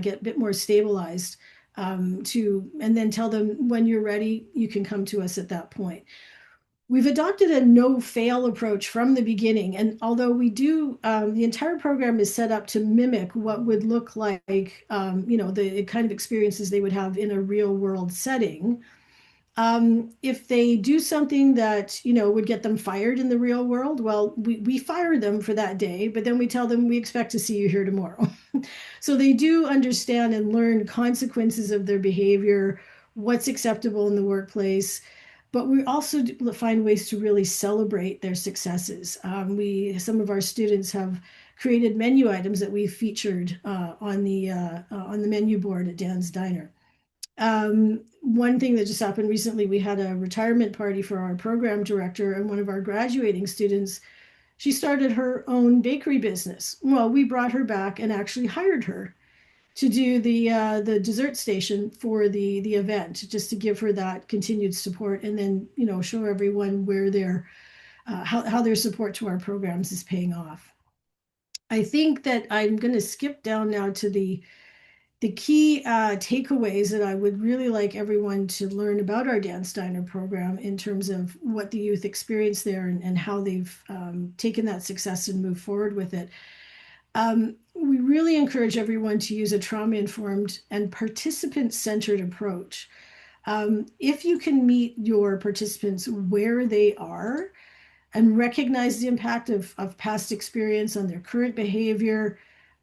get a bit more stabilized, and then tell them, when you're ready, you can come to us at that point. We've adopted a no-fail approach from the beginning. And although we do, the entire program is set up to mimic what would look like, the kind of experiences they would have in a real world setting. If they do something that, would get them fired in the real world, well, we fire them for that day, but then we tell them we expect to see you here tomorrow. So they do understand and learn consequences of their behavior, what's acceptable in the workplace. But we also find ways to really celebrate their successes. Some of our students have created menu items that we've featured on the menu board at Dan's Diner. One thing that just happened recently, we had a retirement party for our program director, and one of our graduating students, she started her own bakery business. Well, we brought her back and actually hired her to do the dessert station for the event, just to give her that continued support, and then show everyone where their how their support to our programs is paying off. I think that I'm going to skip down now to the key takeaways that I would really like everyone to learn about our Dan Steiner program in terms of what the youth experience there, and how they've taken that success and moved forward with it. We really encourage everyone to use a trauma-informed and participant-centered approach. If you can meet your participants where they are and recognize the impact of past experience on their current behavior,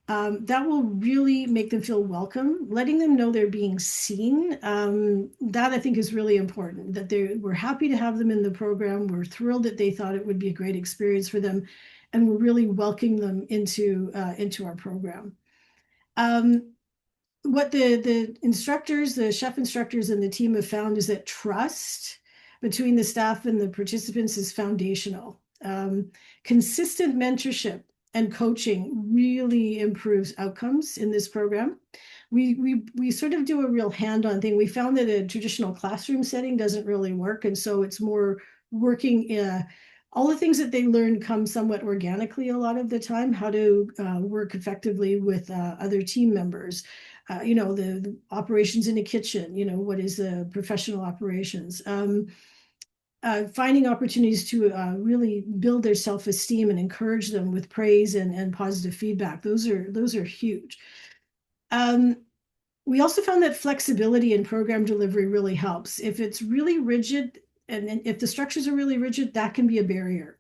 that will really make them feel welcome, letting them know they're being seen. That I think is really important, that we're happy to have them in the program. We're thrilled that they thought it would be a great experience for them, and we're really welcoming them into our program. What the instructors, the chef instructors and the team have found is that trust between the staff and the participants is foundational. Consistent mentorship and coaching really improves outcomes in this program. We sort of do a real hand-on thing. We found that a traditional classroom setting doesn't really work, and so it's more working. All the things that they learn come somewhat organically a lot of the time. How to work effectively with other team members. The operations in a kitchen. What is the professional operations. Finding opportunities to really build their self-esteem and encourage them with praise and positive feedback. Those are huge. We also found that flexibility in program delivery really helps. If it's really rigid, and if the structures are really rigid, that can be a barrier.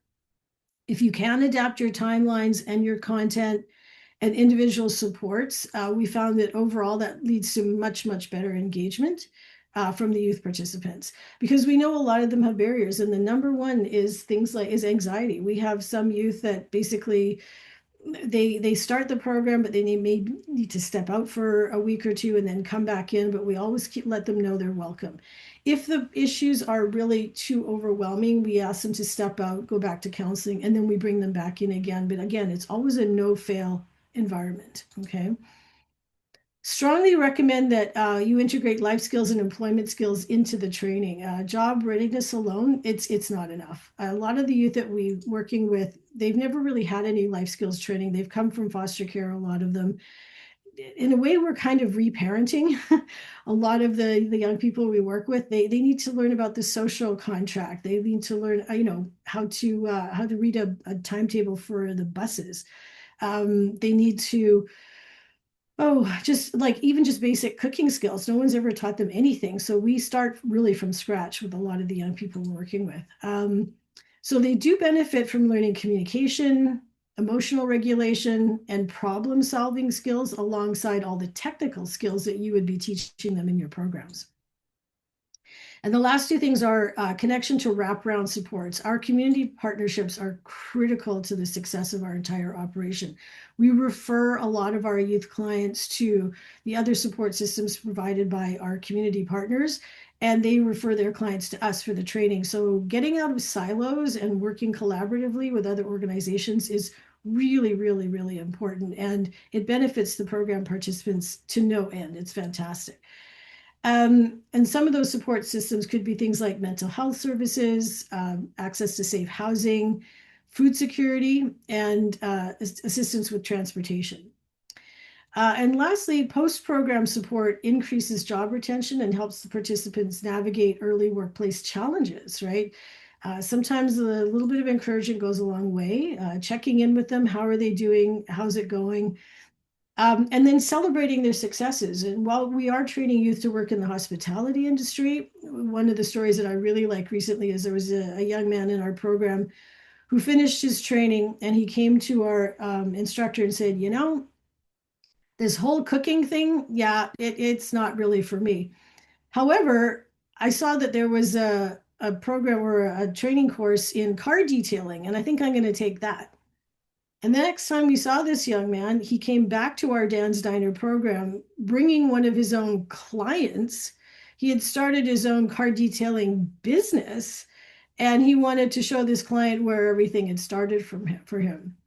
If you can adapt your timelines and your content and individual supports, we found that overall that leads to much, much better engagement from the youth participants, because we know a lot of them have barriers, and the number one is anxiety. We have some youth that basically they start the program, but they may need to step out for a week or two and then come back in, but we always let them know they're welcome. If the issues are really too overwhelming, we ask them to step out, go back to counseling, and then we bring them back in again. But again, it's always a no-fail environment. Okay. Strongly recommend that you integrate life skills and employment skills into the training. Job readiness alone, it's not enough. A lot of the youth that we're working with, they've never really had any life skills training. They've come from foster care, a lot of them. In a way, we're kind of reparenting a lot of the young people we work with. They need to learn about the social contract. They need to learn, how to read a timetable for the buses. They need to just even just basic cooking skills. No one's ever taught them anything. So we start really from scratch with a lot of the young people we're working with. So they do benefit from learning communication, emotional regulation, and problem-solving skills alongside all the technical skills that you would be teaching them in your programs. And the last two things are connection to wraparound supports. Our community partnerships are critical to the success of our entire operation. We refer a lot of our youth clients to the other support systems provided by our community partners, and they refer their clients to us for the training. So getting out of silos and working collaboratively with other organizations is really, really, really important, and it benefits the program participants to no end. It's fantastic. And some of those support systems could be things like mental health services, access to safe housing, food security, and assistance with transportation. And lastly, post-program support increases job retention and helps the participants navigate early workplace challenges, right? Sometimes a little bit of encouragement goes a long way. Checking in with them, how are they doing? How's it going? And then celebrating their successes. And while we are training youth to work in the hospitality industry, one of the stories that I really like recently is there was a young man in our program who finished his training, and he came to our instructor and said, this whole cooking thing, yeah, it's not really for me. However, I saw that there was a program or a training course in car detailing, and I think I'm going to take that. And the next time we saw this young man, he came back to our Dan's Diner program, bringing one of his own clients. He had started his own car detailing business, and he wanted to show this client where everything had started for him.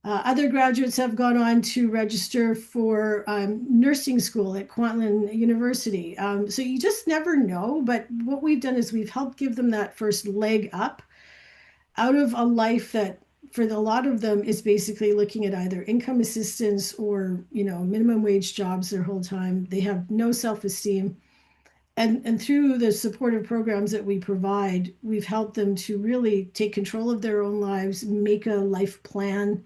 Other graduates have gone on to register for nursing school at Kwantlen University. So you just never know. But what we've done is we've helped give them that first leg up out of a life that, for a lot of them, is basically looking at either income assistance or minimum wage jobs their whole time. They have no self-esteem. And through the supportive programs that we provide, we've helped them to really take control of their own lives, make a life plan,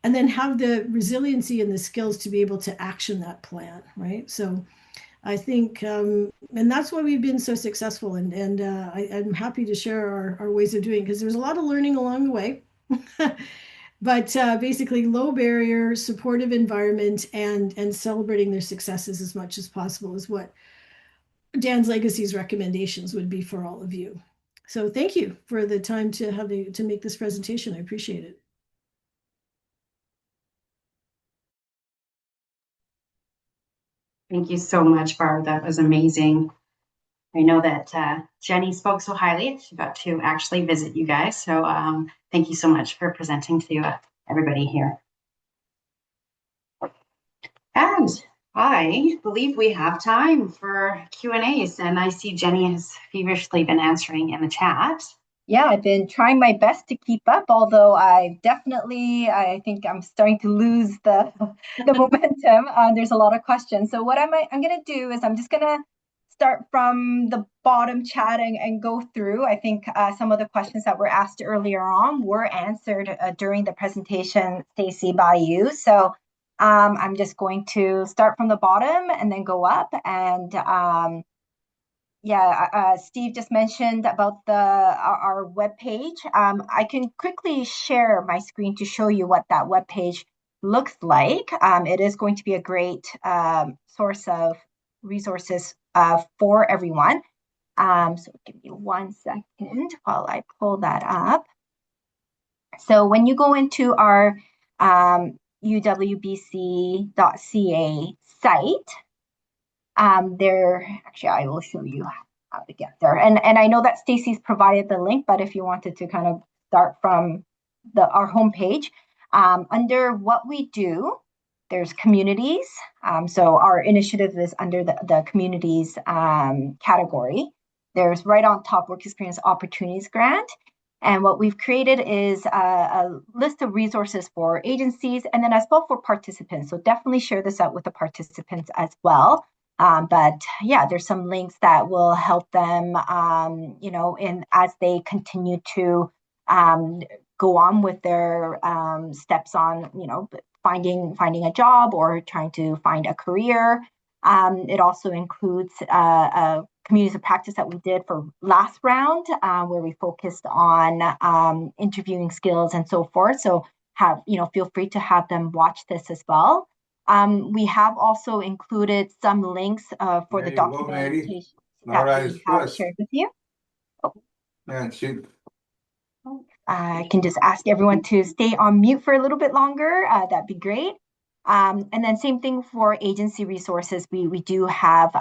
and then have the resiliency and the skills to be able to action that plan, right? So I think, and that's why we've been so successful. And I'm happy to share our ways of doing, because there's a lot of learning along the way. But basically, low barrier, supportive environment, and celebrating their successes as much as possible is what Dan's Legacy's recommendations would be for all of you. So thank you for the time to make this presentation. I appreciate it. Thank you so much, Barb. That was amazing. I know that Jenny spoke so highly. She got to actually visit you guys. So thank you so much for presenting to everybody here. And I believe we have time for Q&As. And I see Jenny has feverishly been answering in the chat. Yeah, I've been trying my best to keep up, although I think I'm starting to lose the momentum. There's a lot of questions. So what I'm going to do is I'm just going to start from the bottom chat and go through. I think some of the questions that were asked earlier on were answered during the presentation, Stacey, by you. So I'm just going to start from the bottom and then go up. And Steve just mentioned about our webpage. I can quickly share my screen to show you what that webpage looks like. It is going to be a great source of resources for everyone. So give me 1 second while I pull that up. So when you go into our uwbc.ca site, actually, I will show you how to get there. And I know that Stacey's provided the link, but if you wanted to kind of start from our homepage, under what we do, there's communities. So our initiative is under the communities category. There's right on top Work Experience Opportunities Grant. And what we've created is a list of resources for agencies and then as well for participants. So definitely share this out with the participants as well. But yeah, there's some links that will help them, as they continue to go on with their steps on, finding a job or trying to find a career. It also includes communities of practice that we did for last round, where we focused on interviewing skills and so forth. So feel free to have them watch this as well. We have also included some links for the documentation that we have shared with you. I can just ask everyone to stay on mute for a little bit longer. That'd be great. And then same thing for agency resources. We do have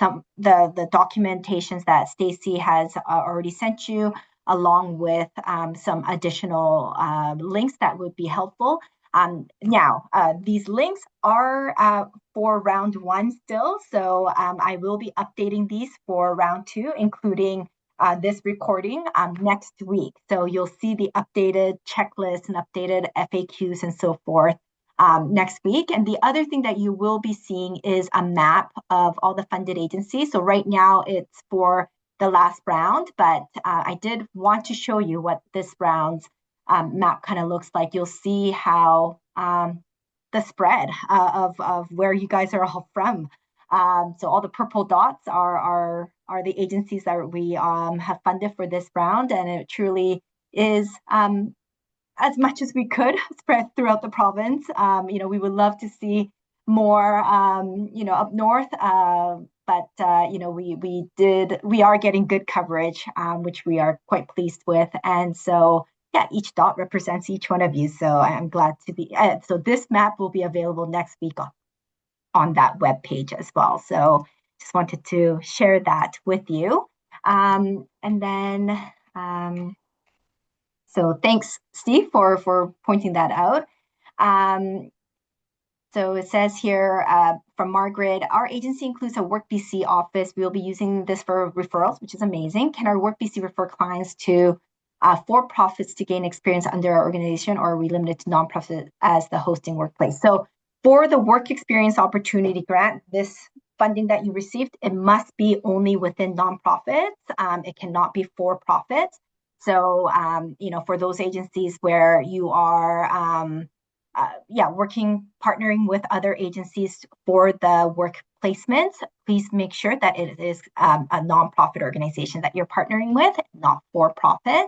some the documentations that Stacey has already sent you, along with some additional links that would be helpful. Now, these links are for round one still, so I will be updating these for round two, including this recording next week. So you'll see the updated checklist and updated FAQs and so forth next week. And the other thing that you will be seeing is a map of all the funded agencies. So right now it's for the last round, but I did want to show you what this round's map kind of looks like. You'll see how the spread of where you guys are all from. So all the purple dots are the agencies that we have funded for this round, and it truly is as much as we could spread throughout the province. We would love to see more, up north, but we are getting good coverage, which we are quite pleased with, and so. Yeah, each dot represents each one of you. So I'm glad to be. So this map will be available next week on that web page as well. So just wanted to share that with you. And then, so thanks, Steve, for pointing that out. So it says here from Margaret, our agency includes a Work BC office. We will be using this for referrals, which is amazing. Can our Work BC refer clients to for-profits to gain experience under our organization, or are we limited to nonprofit as the hosting workplace? So for the Work Experience Opportunity Grant, this funding that you received, it must be only within nonprofits. It cannot be for-profits. So, for those agencies where you are, partnering with other agencies for the work placements, please make sure that it is a nonprofit organization that you're partnering with, not for-profit.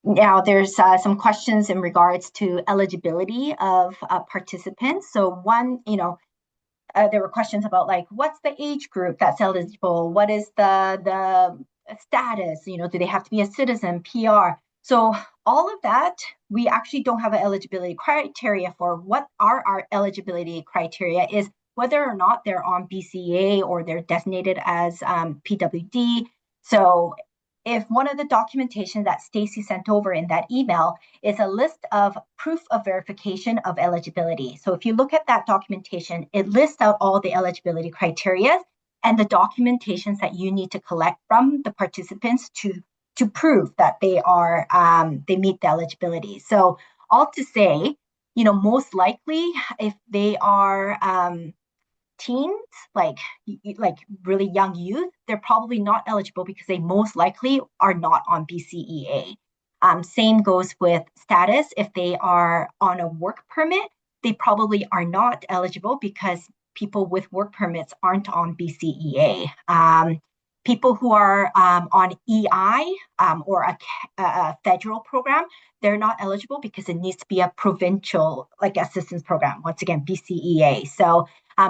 Now there's some questions in regards to eligibility of participants. So one, there were questions about like, what's the age group that's eligible? What is the status? Do they have to be a citizen, PR? So all of that, we actually don't have an eligibility criteria for. What are our eligibility criteria is whether or not they're on BCEA or they're designated as PWD. So if one of the documentation that Stacy sent over in that email is a list of proof of verification of eligibility. So if you look at that documentation, it lists out all the eligibility criteria and the documentations that you need to collect from the participants to prove that they meet the eligibility. So all to say, most likely if they are teens, like really young youth, they're probably not eligible because they most likely are not on BCEA. Same goes with status. If they are on a work permit, they probably are not eligible because people with work permits aren't on BCEA. People who are on EI or a federal program, they're not eligible because it needs to be a provincial assistance program. Once again, BCEA. So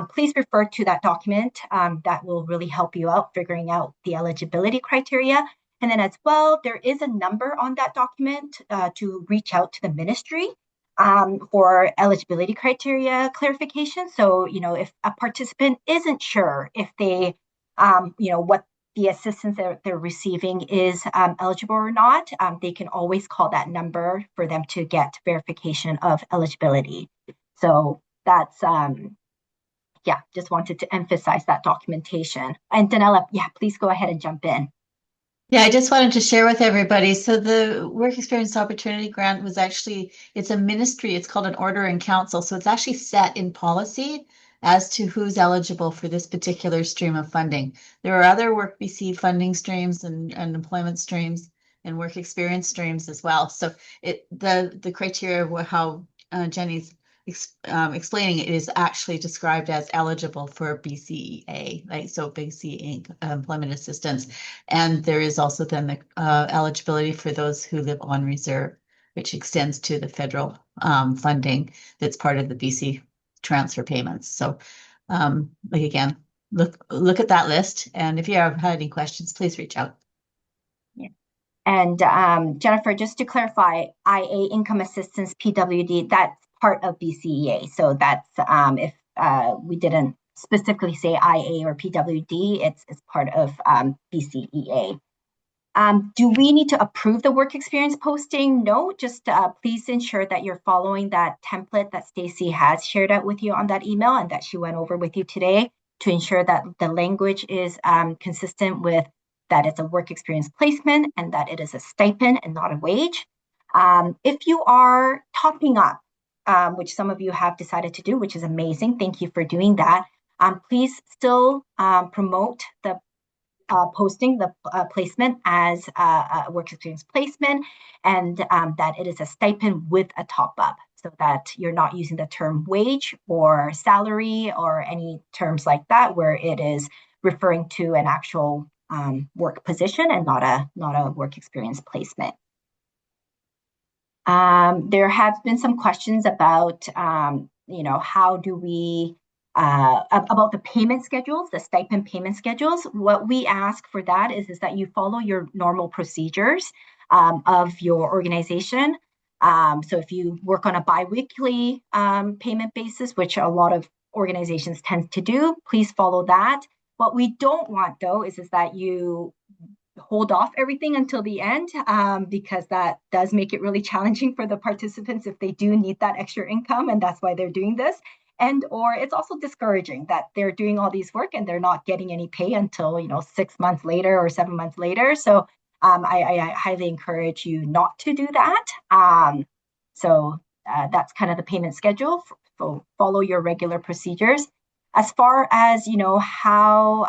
please refer to that document. That will really help you out figuring out the eligibility criteria. And then as well, there is a number on that document to reach out to the ministry for eligibility criteria clarification. So, if a participant isn't sure if they, what the assistance that they're receiving is eligible or not, they can always call that number for them to get verification of eligibility. So that's, just wanted to emphasize that documentation. And Danella, please go ahead and jump in. Yeah, I just wanted to share with everybody. So the Work Experience Opportunity Grant was actually, it's a ministry, it's called an order in council. So it's actually set in policy as to who's eligible for this particular stream of funding. There are other Work BC funding streams and employment streams and work experience streams as well. So the criteria of how Jenny's explaining it is actually described as eligible for BCEA, so BC employment assistance. And there is also then the eligibility for those who live on reserve, which extends to the federal funding that's part of the BC transfer payments. So again, look at that list. And if you have had any questions, please reach out. Yeah. And Jennifer, just to clarify, IA income assistance, PWD, that's part of BCEA. So that's if we didn't specifically say IA or PWD, it's part of BCEA. Do we need to approve the work experience posting? No, just please ensure that you're following that template that Stacy has shared out with you on that email and that she went over with you today to ensure that the language is consistent with that it's a work experience placement and that it is a stipend and not a wage. If you are topping up, which some of you have decided to do, which is amazing, thank you for doing that. Please still promote the posting the placement as a work experience placement, and that it is a stipend with a top up, so that you're not using the term wage or salary or any terms like that, where it is referring to an actual work position and not a work experience placement. There have been some questions about, how do we, about the payment schedules, the stipend payment schedules. What we ask for that is that you follow your normal procedures of your organization. So if you work on a biweekly payment basis, which a lot of organizations tend to do, please follow that. What we don't want, though, is that you hold off everything until the end, because that does make it really challenging for the participants if they do need that extra income, and that's why they're doing this. And or it's also discouraging that they're doing all these work and they're not getting any pay until 6 months later or 7 months later. So I highly encourage you not to do that. So that's kind of the payment schedule. So follow your regular procedures. As far as how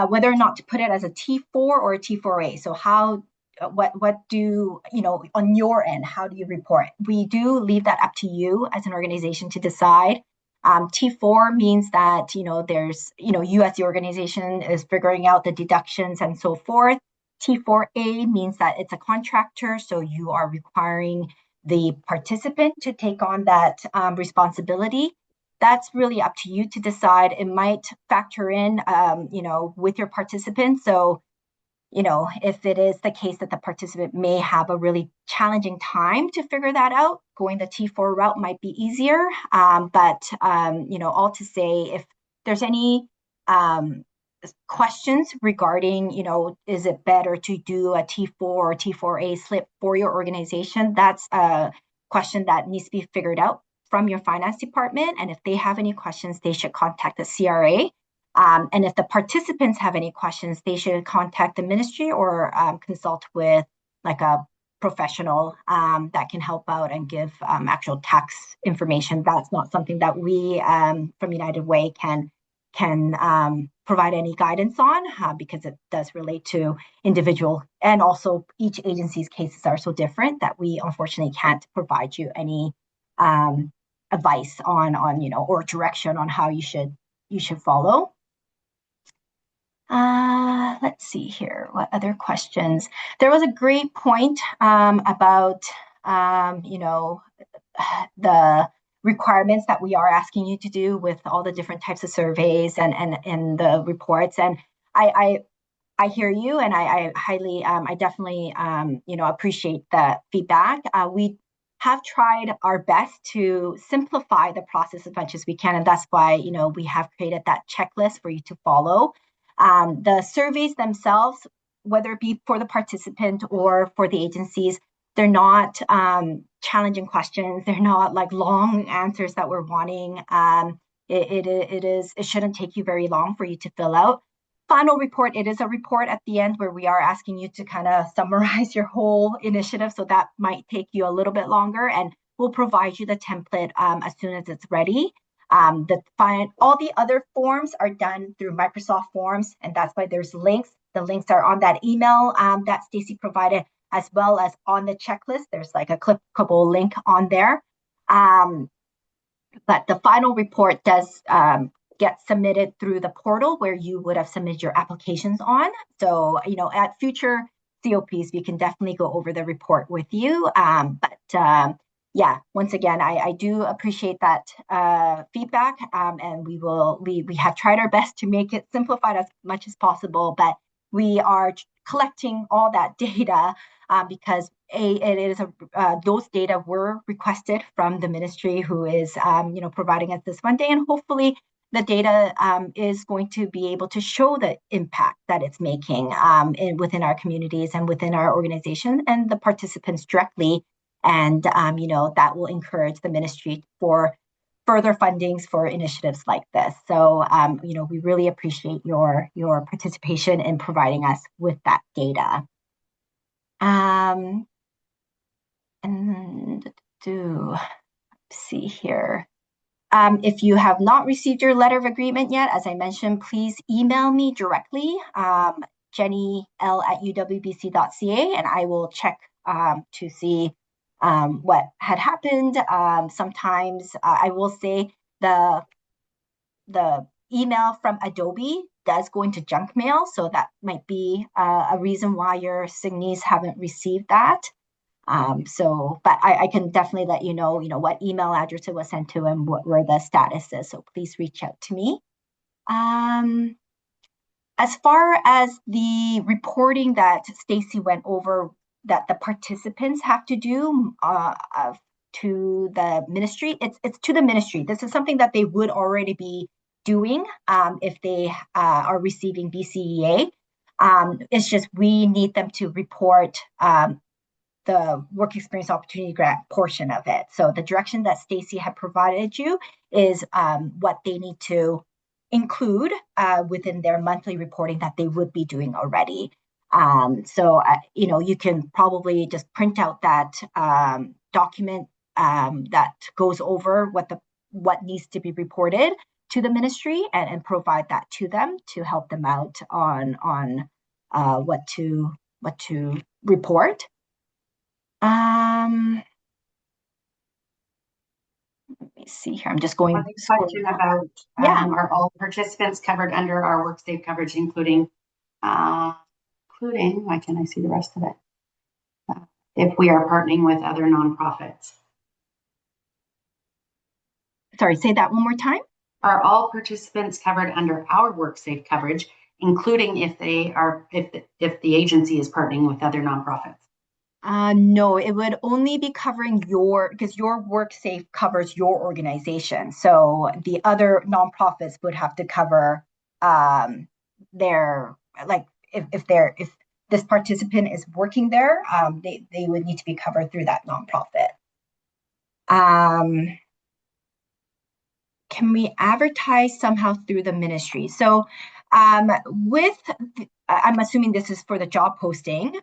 whether or not to put it as a T4 or a T4A. So what do on your end? How do you report? We do leave that up to you as an organization to decide. T4 means that there's you as the organization is figuring out the deductions and so forth. T4A means that it's a contractor, so you are requiring the participant to take on that responsibility. That's really up to you to decide. It might factor in, with your participants. So, if it is the case that the participant may have a really challenging time to figure that out, going the T4 route might be easier. But all to say, if there's any questions regarding, is it better to do a T4 or T4A slip for your organization? That's a question that needs to be figured out from your finance department. And if they have any questions, they should contact the CRA. And if the participants have any questions, they should contact the ministry or consult with like a professional that can help out and give actual tax information. That's not something that we from United Way can provide any guidance on, because it does relate to individual, and also each agency's cases are so different that we unfortunately can't provide you any advice on or direction on how you should follow. Let's see here. What other questions? There was a great point about the requirements that we are asking you to do with all the different types of surveys and the reports. And I hear you, and I highly, I definitely, appreciate the feedback. We have tried our best to simplify the process as much as we can, and that's why we have created that checklist for you to follow. The surveys themselves, whether it be for the participant or for the agencies, they're not challenging questions. They're not like long answers that we're wanting. It shouldn't take you very long for you to fill out. Final report, it is a report at the end where we are asking you to kind of summarize your whole initiative. So that might take you a little bit longer, and we'll provide you the template as soon as it's ready. All the other forms are done through Microsoft Forms, and that's why there's links. The links are on that email that Stacy provided, as well as on the checklist. There's like a clickable link on there. But the final report does get submitted through the portal where you would have submitted your applications on. So, at future COPs, we can definitely go over the report with you. Yeah, once again, I do appreciate that feedback, and we have tried our best to make it simplified as much as possible, but we are collecting all that data because it is those data were requested from the ministry, who is providing us this Monday, and hopefully the data is going to be able to show the impact that it's making within our communities and within our organization and the participants directly. And, that will encourage the ministry for further fundings for initiatives like this. So, we really appreciate your participation in providing us with that data. And let's see here. If you have not received your letter of agreement yet, as I mentioned, please email me directly, jennyl@uwbc.ca, and I will check to see what had happened. Sometimes I will say the email from Adobe does go into junk mail, so that might be a reason why your signees haven't received that. But I can definitely let you know, what email address it was sent to and where the status is. So please reach out to me. As far as the reporting that Stacy went over that the participants have to do to the ministry, it's to the ministry. This is something that they would already be doing if they are receiving BCEA. It's just we need them to report the work experience opportunity grant portion of it. So the direction that Stacy had provided you is what they need to include within their monthly reporting that they would be doing already. You can probably just print out that document that goes over what needs to be reported to the ministry and provide that to them to help them out on what to report. Let me see here. I'm just going. One question about are all participants covered under our WorkSafe coverage, including why can't I see the rest of it? If we are partnering with other nonprofits. Sorry, say that one more time. Are all participants covered under our WorkSafe coverage, including if the agency is partnering with other nonprofits? No, it would only be covering because your WorkSafe covers your organization. So the other nonprofits would have to cover their, like, if this participant is working there, they would need to be covered through that nonprofit. Can we advertise somehow through the ministry? So I'm assuming this is for the job posting.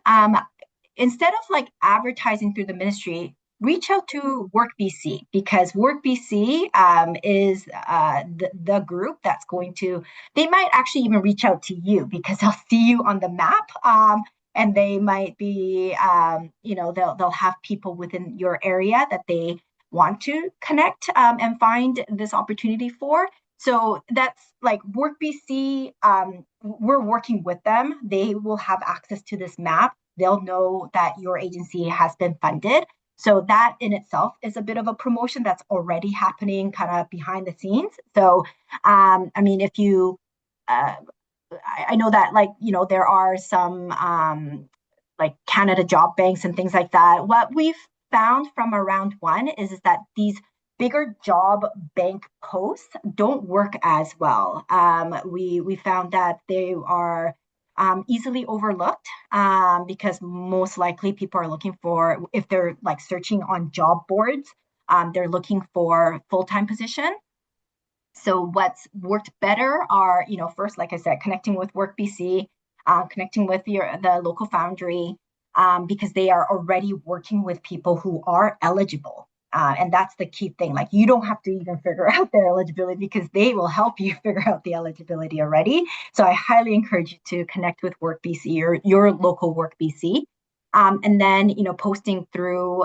Instead of advertising through the ministry, reach out to WorkBC, because WorkBC is the group that's going to, they might actually even reach out to you because they'll see you on the map, and they might be, they'll have people within your area that they want to connect and find this opportunity for. So that's like WorkBC, we're working with them. They will have access to this map. They'll know that your agency has been funded. So that in itself is a bit of a promotion that's already happening kind of behind the scenes. So, if you, I know that there are some Canada job banks and things like that. What we've found from around one is that these bigger job bank posts don't work as well. We found that they are easily overlooked because most likely people are looking for, if they're searching on job boards, they're looking for full-time position. So what's worked better are, first, like I said, connecting with WorkBC, connecting with the local foundry, because they are already working with people who are eligible. And that's the key thing. You don't have to even figure out their eligibility because they will help you figure out the eligibility already. So I highly encourage you to connect with WorkBC or your local WorkBC. And then, posting through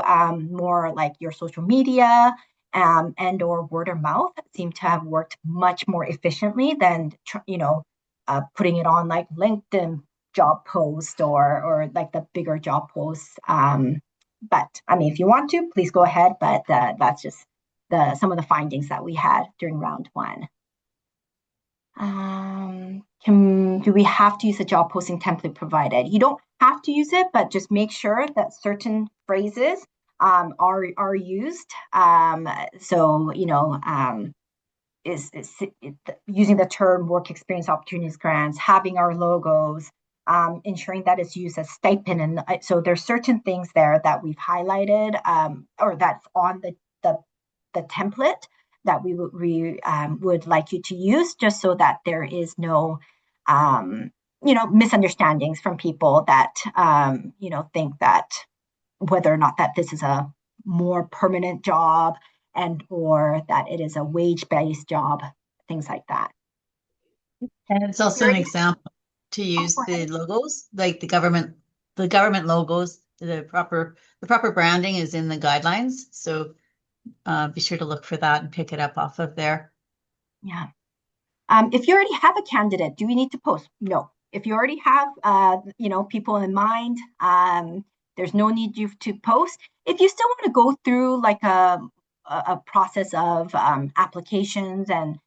more like your social media and or word of mouth seem to have worked much more efficiently than, putting it on like LinkedIn job post or like the bigger job posts. But if you want to, please go ahead. But that's just some of the findings that we had during round one. Do we have to use a job posting template provided? You don't have to use it, but just make sure that certain phrases are used. Is using the term work experience opportunities grants, having our logos, ensuring that it's used as stipend. And so there's certain things there that we've highlighted or that's on the template that we would like you to use, just so that there is no misunderstandings from people that think that whether or not that this is a more permanent job and or that it is a wage-based job, things like that. And it's also an example to use the logos, like the government logos, the proper branding is in the guidelines. So be sure to look for that and pick it up off of there. Yeah. If you already have a candidate, do we need to post? No. If you already have, people in mind, there's no need to post. If you still want to go through like a process of applications and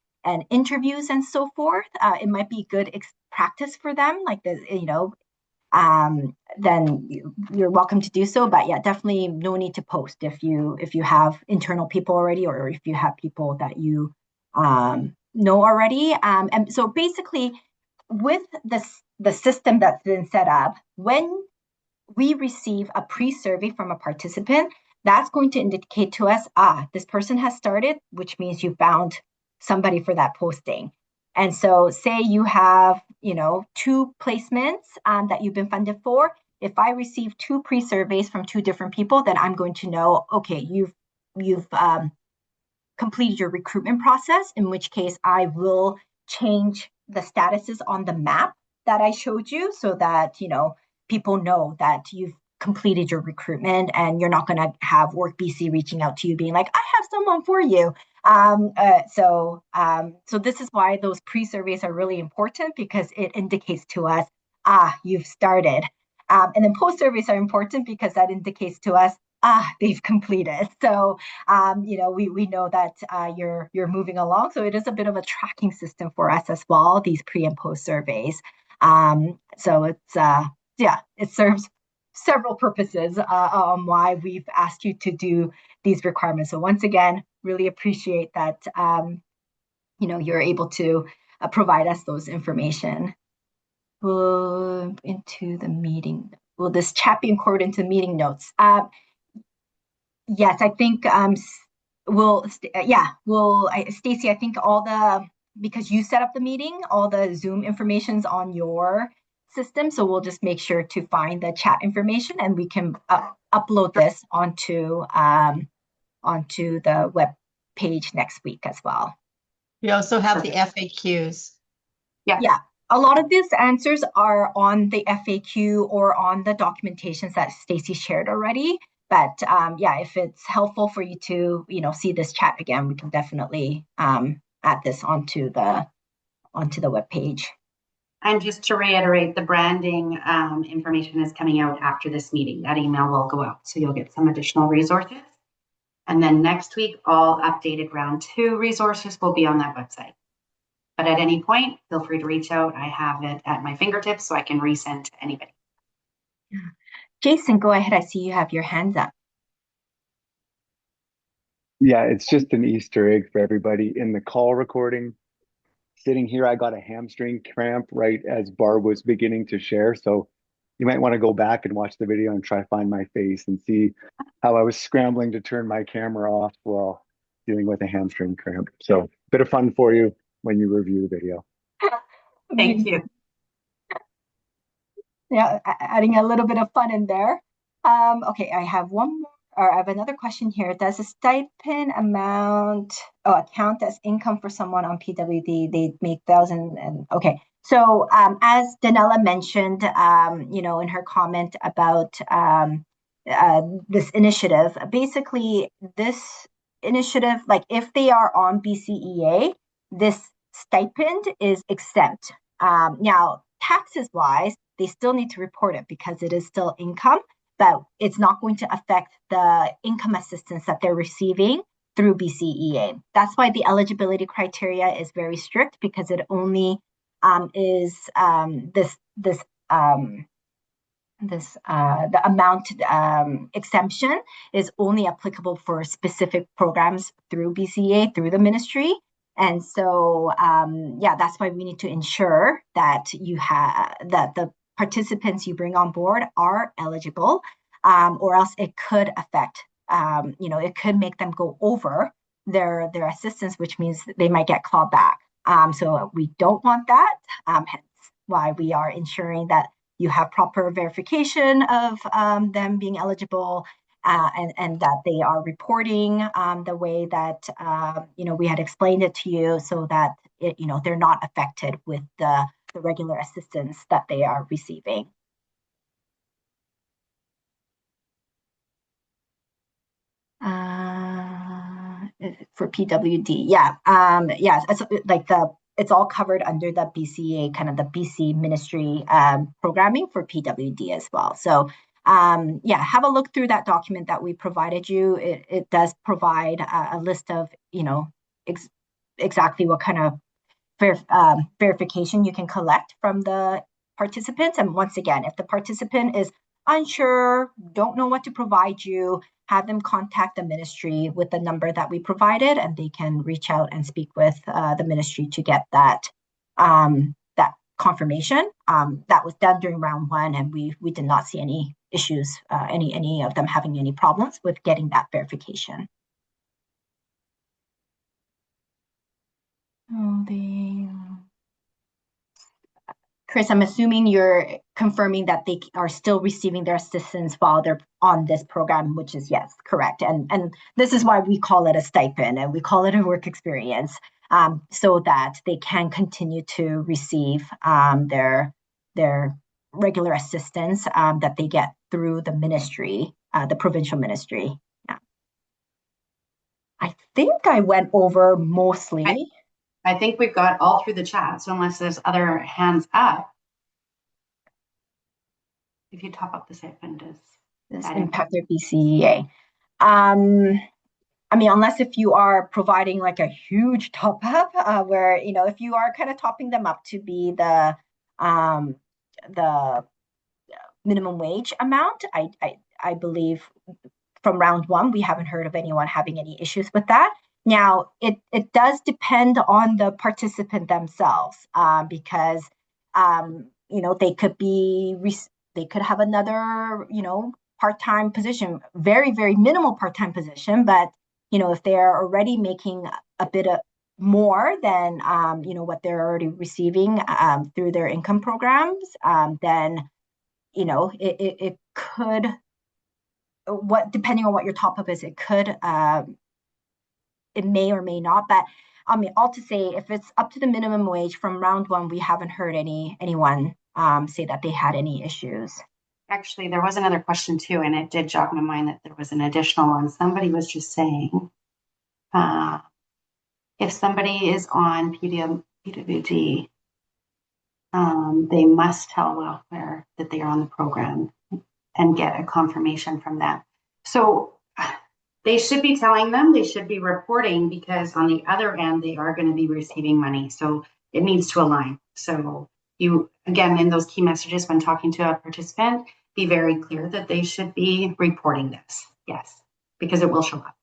interviews and so forth, it might be good practice for them. Like then you're welcome to do so. But yeah, definitely no need to post if you have internal people already, or if you have people that you know already. And so basically, with the system that's been set up, when we receive a pre-survey from a participant, that's going to indicate to us, this person has started, which means you found somebody for that posting. And so say you have, 2 placements that you've been funded for. If I receive 2 pre-surveys from 2 different people, then I'm going to know, okay, you've completed your recruitment process, in which case I will change the statuses on the map that I showed you so that, people know that you've completed your recruitment, and you're not going to have Work BC reaching out to you being like, I have someone for you. So this is why those pre-surveys are really important, because it indicates to us, you've started. And then post-surveys are important because that indicates to us, they've completed. So, we know that you're moving along. So it is a bit of a tracking system for us as well, these pre and post surveys. So it's, it serves several purposes on why we've asked you to do these requirements. So once again, really appreciate that, you're able to provide us those information. Into the meeting. Will this chat be incorporated into meeting notes? Yes, I think Stacy, I think because you set up the meeting, all the Zoom information's on your system, so we'll just make sure to find the chat information, and we can upload this onto the web page next week as well. We also have the FAQs. Yeah. A lot of these answers are on the FAQ or on the documentations that Stacy shared already. But if it's helpful for you to, see this chat again, we can definitely add this onto the web page. And just to reiterate, the branding information is coming out after this meeting. That email will go out, so you'll get some additional resources. And then next week, all updated round 2 resources will be on that website. But at any point, feel free to reach out. I have it at my fingertips, so I can resend to anybody. Yeah. Jason, go ahead. I see you have your hands up. Yeah, it's just an Easter egg for everybody. In the call recording, sitting here, I got a hamstring cramp right as Barb was beginning to share. So you might want to go back and watch the video and try to find my face and see how I was scrambling to turn my camera off while dealing with a hamstring cramp. So a bit of fun for you when you review the video. Thank you. Yeah, adding a little bit of fun in there. Okay, I have another question here. Does the stipend amount account as income for someone on PWD? They make $1,000 and okay. So as Danella mentioned, in her comment about this initiative, basically this initiative, like if they are on BCEA, this stipend is exempt. Now, taxes wise, they still need to report it because it is still income, but it's not going to affect the income assistance that they're receiving through BCEA. That's why the eligibility criteria is very strict, because it only is the amount exemption is only applicable for specific programs through BCEA, through the ministry. And so, that's why we need to ensure that that the participants you bring on board are eligible, or else it could affect, it could make them go over their assistance, which means they might get clawed back. So we don't want that. Hence why we are ensuring that you have proper verification of them being eligible, and that they are reporting the way that we had explained it to you, so that they're not affected with the regular assistance that they are receiving. For PWD, yes, it's like it's all covered under the BCA, kind of the BC ministry programming for PWD as well. So have a look through that document that we provided you. It does provide a list of exactly what kind of verification you can collect from the participants. And once again, if the participant is unsure, don't know what to provide you, have them contact the ministry with the number that we provided, and they can reach out and speak with the ministry to get that that confirmation. That was done during round 1, and we did not see any issues, any of them having any problems with getting that verification. Chris, I'm assuming you're confirming that they are still receiving their assistance while they're on this program, which is yes, correct. And this is why we call it a stipend and we call it a work experience, so that they can continue to receive their regular assistance that they get through the ministry, the provincial ministry. Yeah. I think I went over mostly. I think we've got all through the chat. So unless there's other hands up, if you top up the stipend, does impact their BCEA. I mean, unless if you are providing like a huge top up, where if you are kind of topping them up to be the minimum wage amount, I believe from round 1 we haven't heard of anyone having any issues with that. Now, it does depend on the participant themselves, because they could have another part-time position, very, very minimal part-time position, but if they're already making a bit of more than what they're already receiving through their income programs, then it could, depending on what your top up is, it could it may or may not. But I mean, all to say, if it's up to the minimum wage from round 1, we haven't heard anyone say that they had any issues. Actually, there was another question too, and it did jog my mind that there was an additional one. Somebody was just saying, if somebody is on PWD, they must tell welfare that they are on the program and get a confirmation from them. So they should be telling them, they should be reporting, because on the other end, they are going to be receiving money. So it needs to align. So you, again, in those key messages when talking to a participant, be very clear that they should be reporting this. Yes, because it will show up.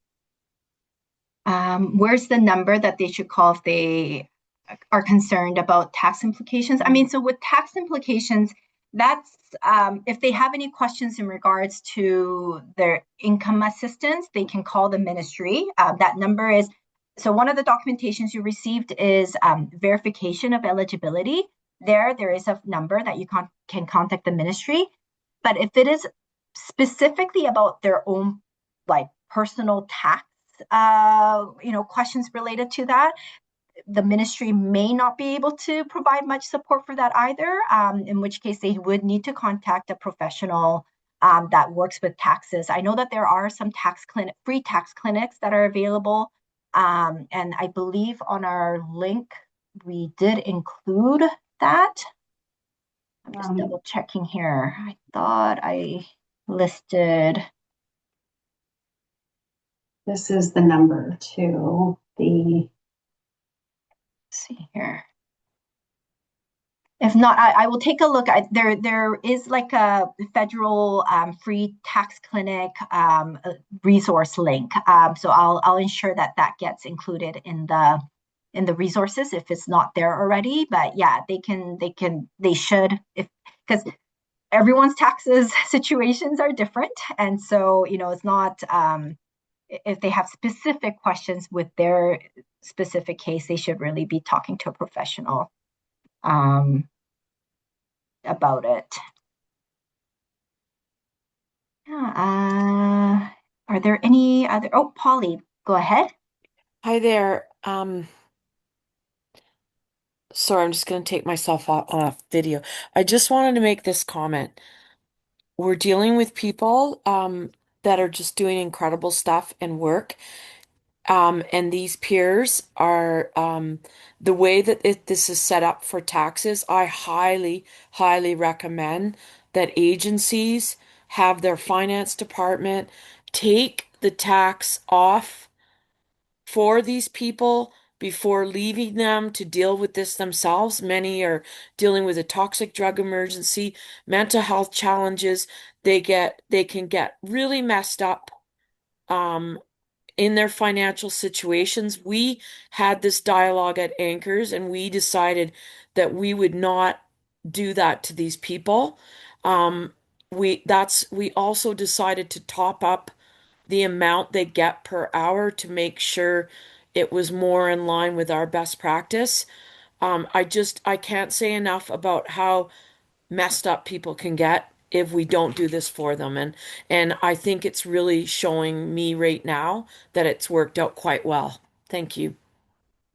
Where's the number that they should call if they are concerned about tax implications? I mean, so with tax implications, that's if they have any questions in regards to their income assistance, they can call the ministry. That number is, so one of the documentations you received is verification of eligibility. There is a number that you can contact the ministry. But if it is specifically about their own like personal tax questions related to that, the ministry may not be able to provide much support for that either, in which case they would need to contact a professional that works with taxes. I know that there are some free tax clinics that are available, and I believe on our link we did include that. I'm just double checking here. I thought I listed. This is the number to the. Let's see here. If not, I will take a look. There is like a federal free tax clinic resource link. So I'll ensure that gets included in the resources if it's not there already. But yeah, they should, because everyone's taxes situations are different, and so it's not. If they have specific questions with their specific case, they should really be talking to a professional about it. Yeah, Are there any other? Oh, Polly, go ahead. Hi there. Sorry, I'm just going to take myself off video. I just wanted to make this comment. We're dealing with people that are just doing incredible stuff and work. And these peers are the way that this is set up for taxes. I highly, highly recommend that agencies have their finance department take the tax off for these people before leaving them to deal with this themselves. Many are dealing with a toxic drug emergency, mental health challenges. They can get really messed up in their financial situations. We had this dialogue at Anchors and we decided that we would not do that to these people. We also decided to top up the amount they get per hour to make sure it was more in line with our best practice. I can't say enough about how messed up people can get if we don't do this for them. And I think it's really showing me right now that it's worked out quite well. Thank you.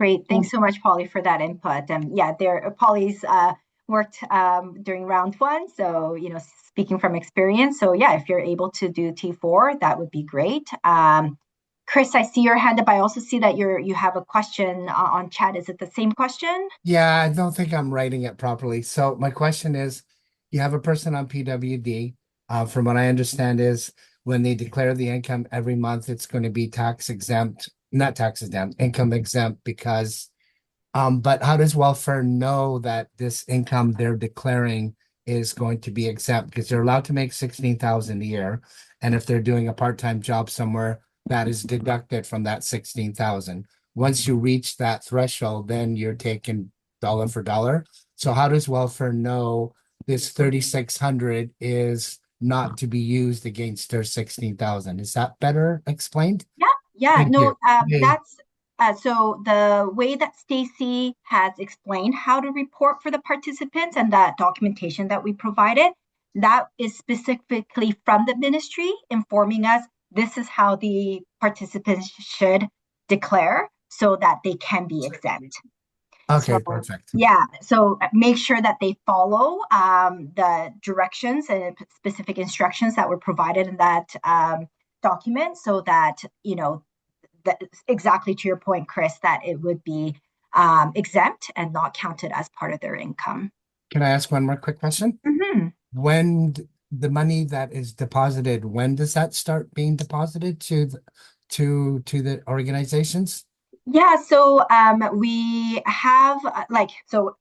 Great. Thanks so much, Polly, for that input. And yeah, Polly's worked during round one. So, speaking from experience. So yeah, if you're able to do T4, that would be great. Chris, I see your hand up. I also see that you have a question on chat. Is it the same question? Yeah, I don't think I'm writing it properly. So my question is, you have a person on PWD. From what I understand is when they declare the income every month, it's going to be tax exempt, not tax exempt, income exempt because, but how does welfare know that this income they're declaring is going to be exempt? Because they're allowed to make 16,000 a year. And if they're doing a part-time job somewhere, that is deducted from that 16,000. Once you reach that threshold, then you're taking dollar for dollar. So how does welfare know this 3,600 is not to be used against their 16,000? Is that better explained? Yeah, Thank no, you. Yay. that's so the way that Stacy has explained how to report for the participants and that documentation that we provided, that is specifically from the ministry informing us this is how the participants should declare so that they can be exempt. Okay, So, perfect. yeah, so make sure that they follow the directions and specific instructions that were provided in that document so that, exactly to your point, Chris, that it would be exempt and not counted as part of their income. Can I ask one more quick question? Mm-hmm. When the money that is deposited, when does that start being deposited to the organizations? Yeah, so we have so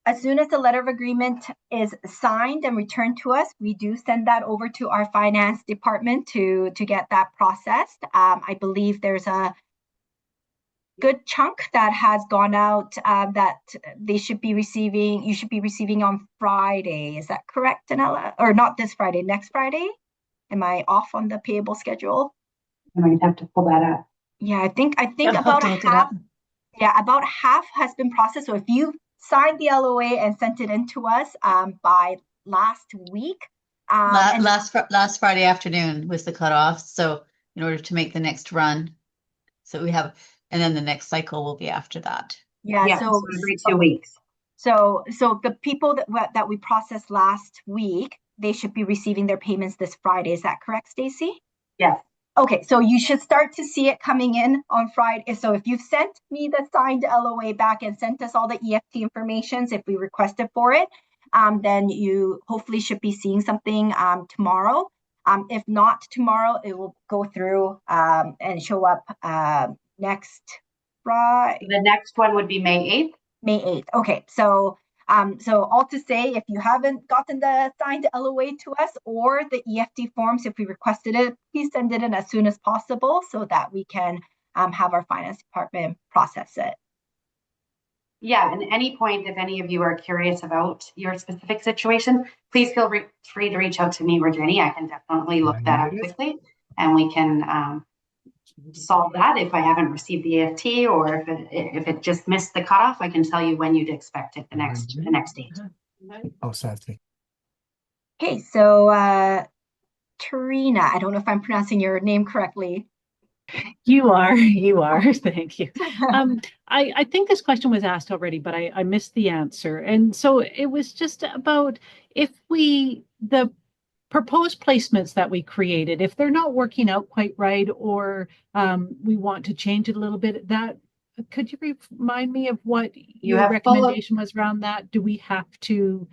as soon as the letter of agreement is signed and returned to us, we do send that over to our finance department to get that processed. I believe there's a good chunk that has gone out that you should be receiving on Friday. Is that correct, Danella? Or not this Friday, next Friday? Am I off on the payable schedule? I might have to pull that up. Yeah, I think I'll have about to look it half. up. Yeah, about half has been processed. So if you signed the LOA and sent it in to us by last week. Last Friday afternoon was the cutoff. So in order to make the next run, so we have, and then the next cycle will be after that. Yeah, so every 2 weeks. So the people that we processed last week, they should be receiving their payments this Friday. Is that correct, Stacy? Yes. Okay, so you should start to see it coming in on Friday. So if you've sent me the signed LOA back and sent us all the EFT informations, if we requested for it, then you hopefully should be seeing something tomorrow. If not tomorrow, it will go through and show up next Friday. The next one would be May 8th. May 8th. Okay, so all to say, if you haven't gotten the signed LOA to us or the EFT forms, if we requested it, please send it in as soon as possible so that we can have our finance department process it. Yeah, and any point, if any of you are curious about your specific situation, please feel free to reach out to me or Jenny. I can definitely look that up quickly and we can solve that. If I haven't received the EFT or if it just missed the cutoff, I can tell you when you'd expect it the next date. Oh, sorry. Okay, so Tarina. I don't know if I'm pronouncing your name correctly. You are, you are. Thank you. I think this question was asked already, but I missed the answer. And so it was just about if the proposed placements that we created, if they're not working out quite right, or we want to change it a little bit, could you remind me of what You your have recommendation was around that? Do we have to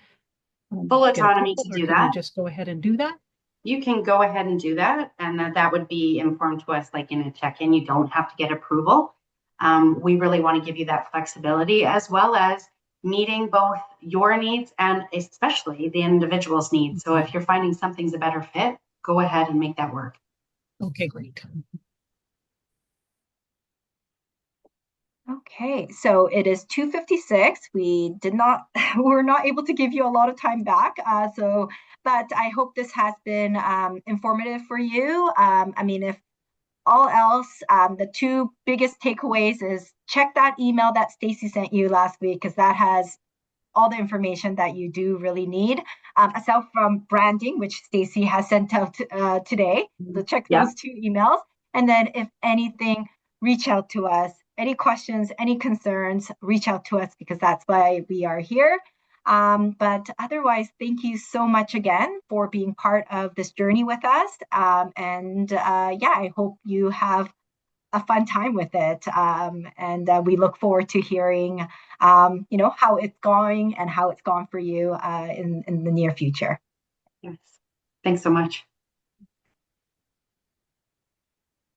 full get autonomy approval, to or do can we that. just go ahead and do that? You can go ahead and do that, and that would be informed to us like in a check-in. You don't have to get approval. We really want to give you that flexibility, as well as meeting both your needs and especially the individual's needs. So if you're finding something's a better fit, go ahead and make that work. Okay, great. Okay, so it is 2:56. We're not able to give you a lot of time back. But I hope this has been informative for you. I mean, if all else, the two biggest takeaways is check that email that Stacy sent you last week, because that has all the information that you do really need, aside from branding, which Stacy has sent out today. So check those two emails. And then if anything, reach out to us. Any questions, any concerns, reach out to us, because that's why we are here. But otherwise, thank you so much again for being part of this journey with us. I hope you have a fun time with it. And we look forward to hearing, how it's going and how it's gone for you in the near future. Yes. Thanks so much.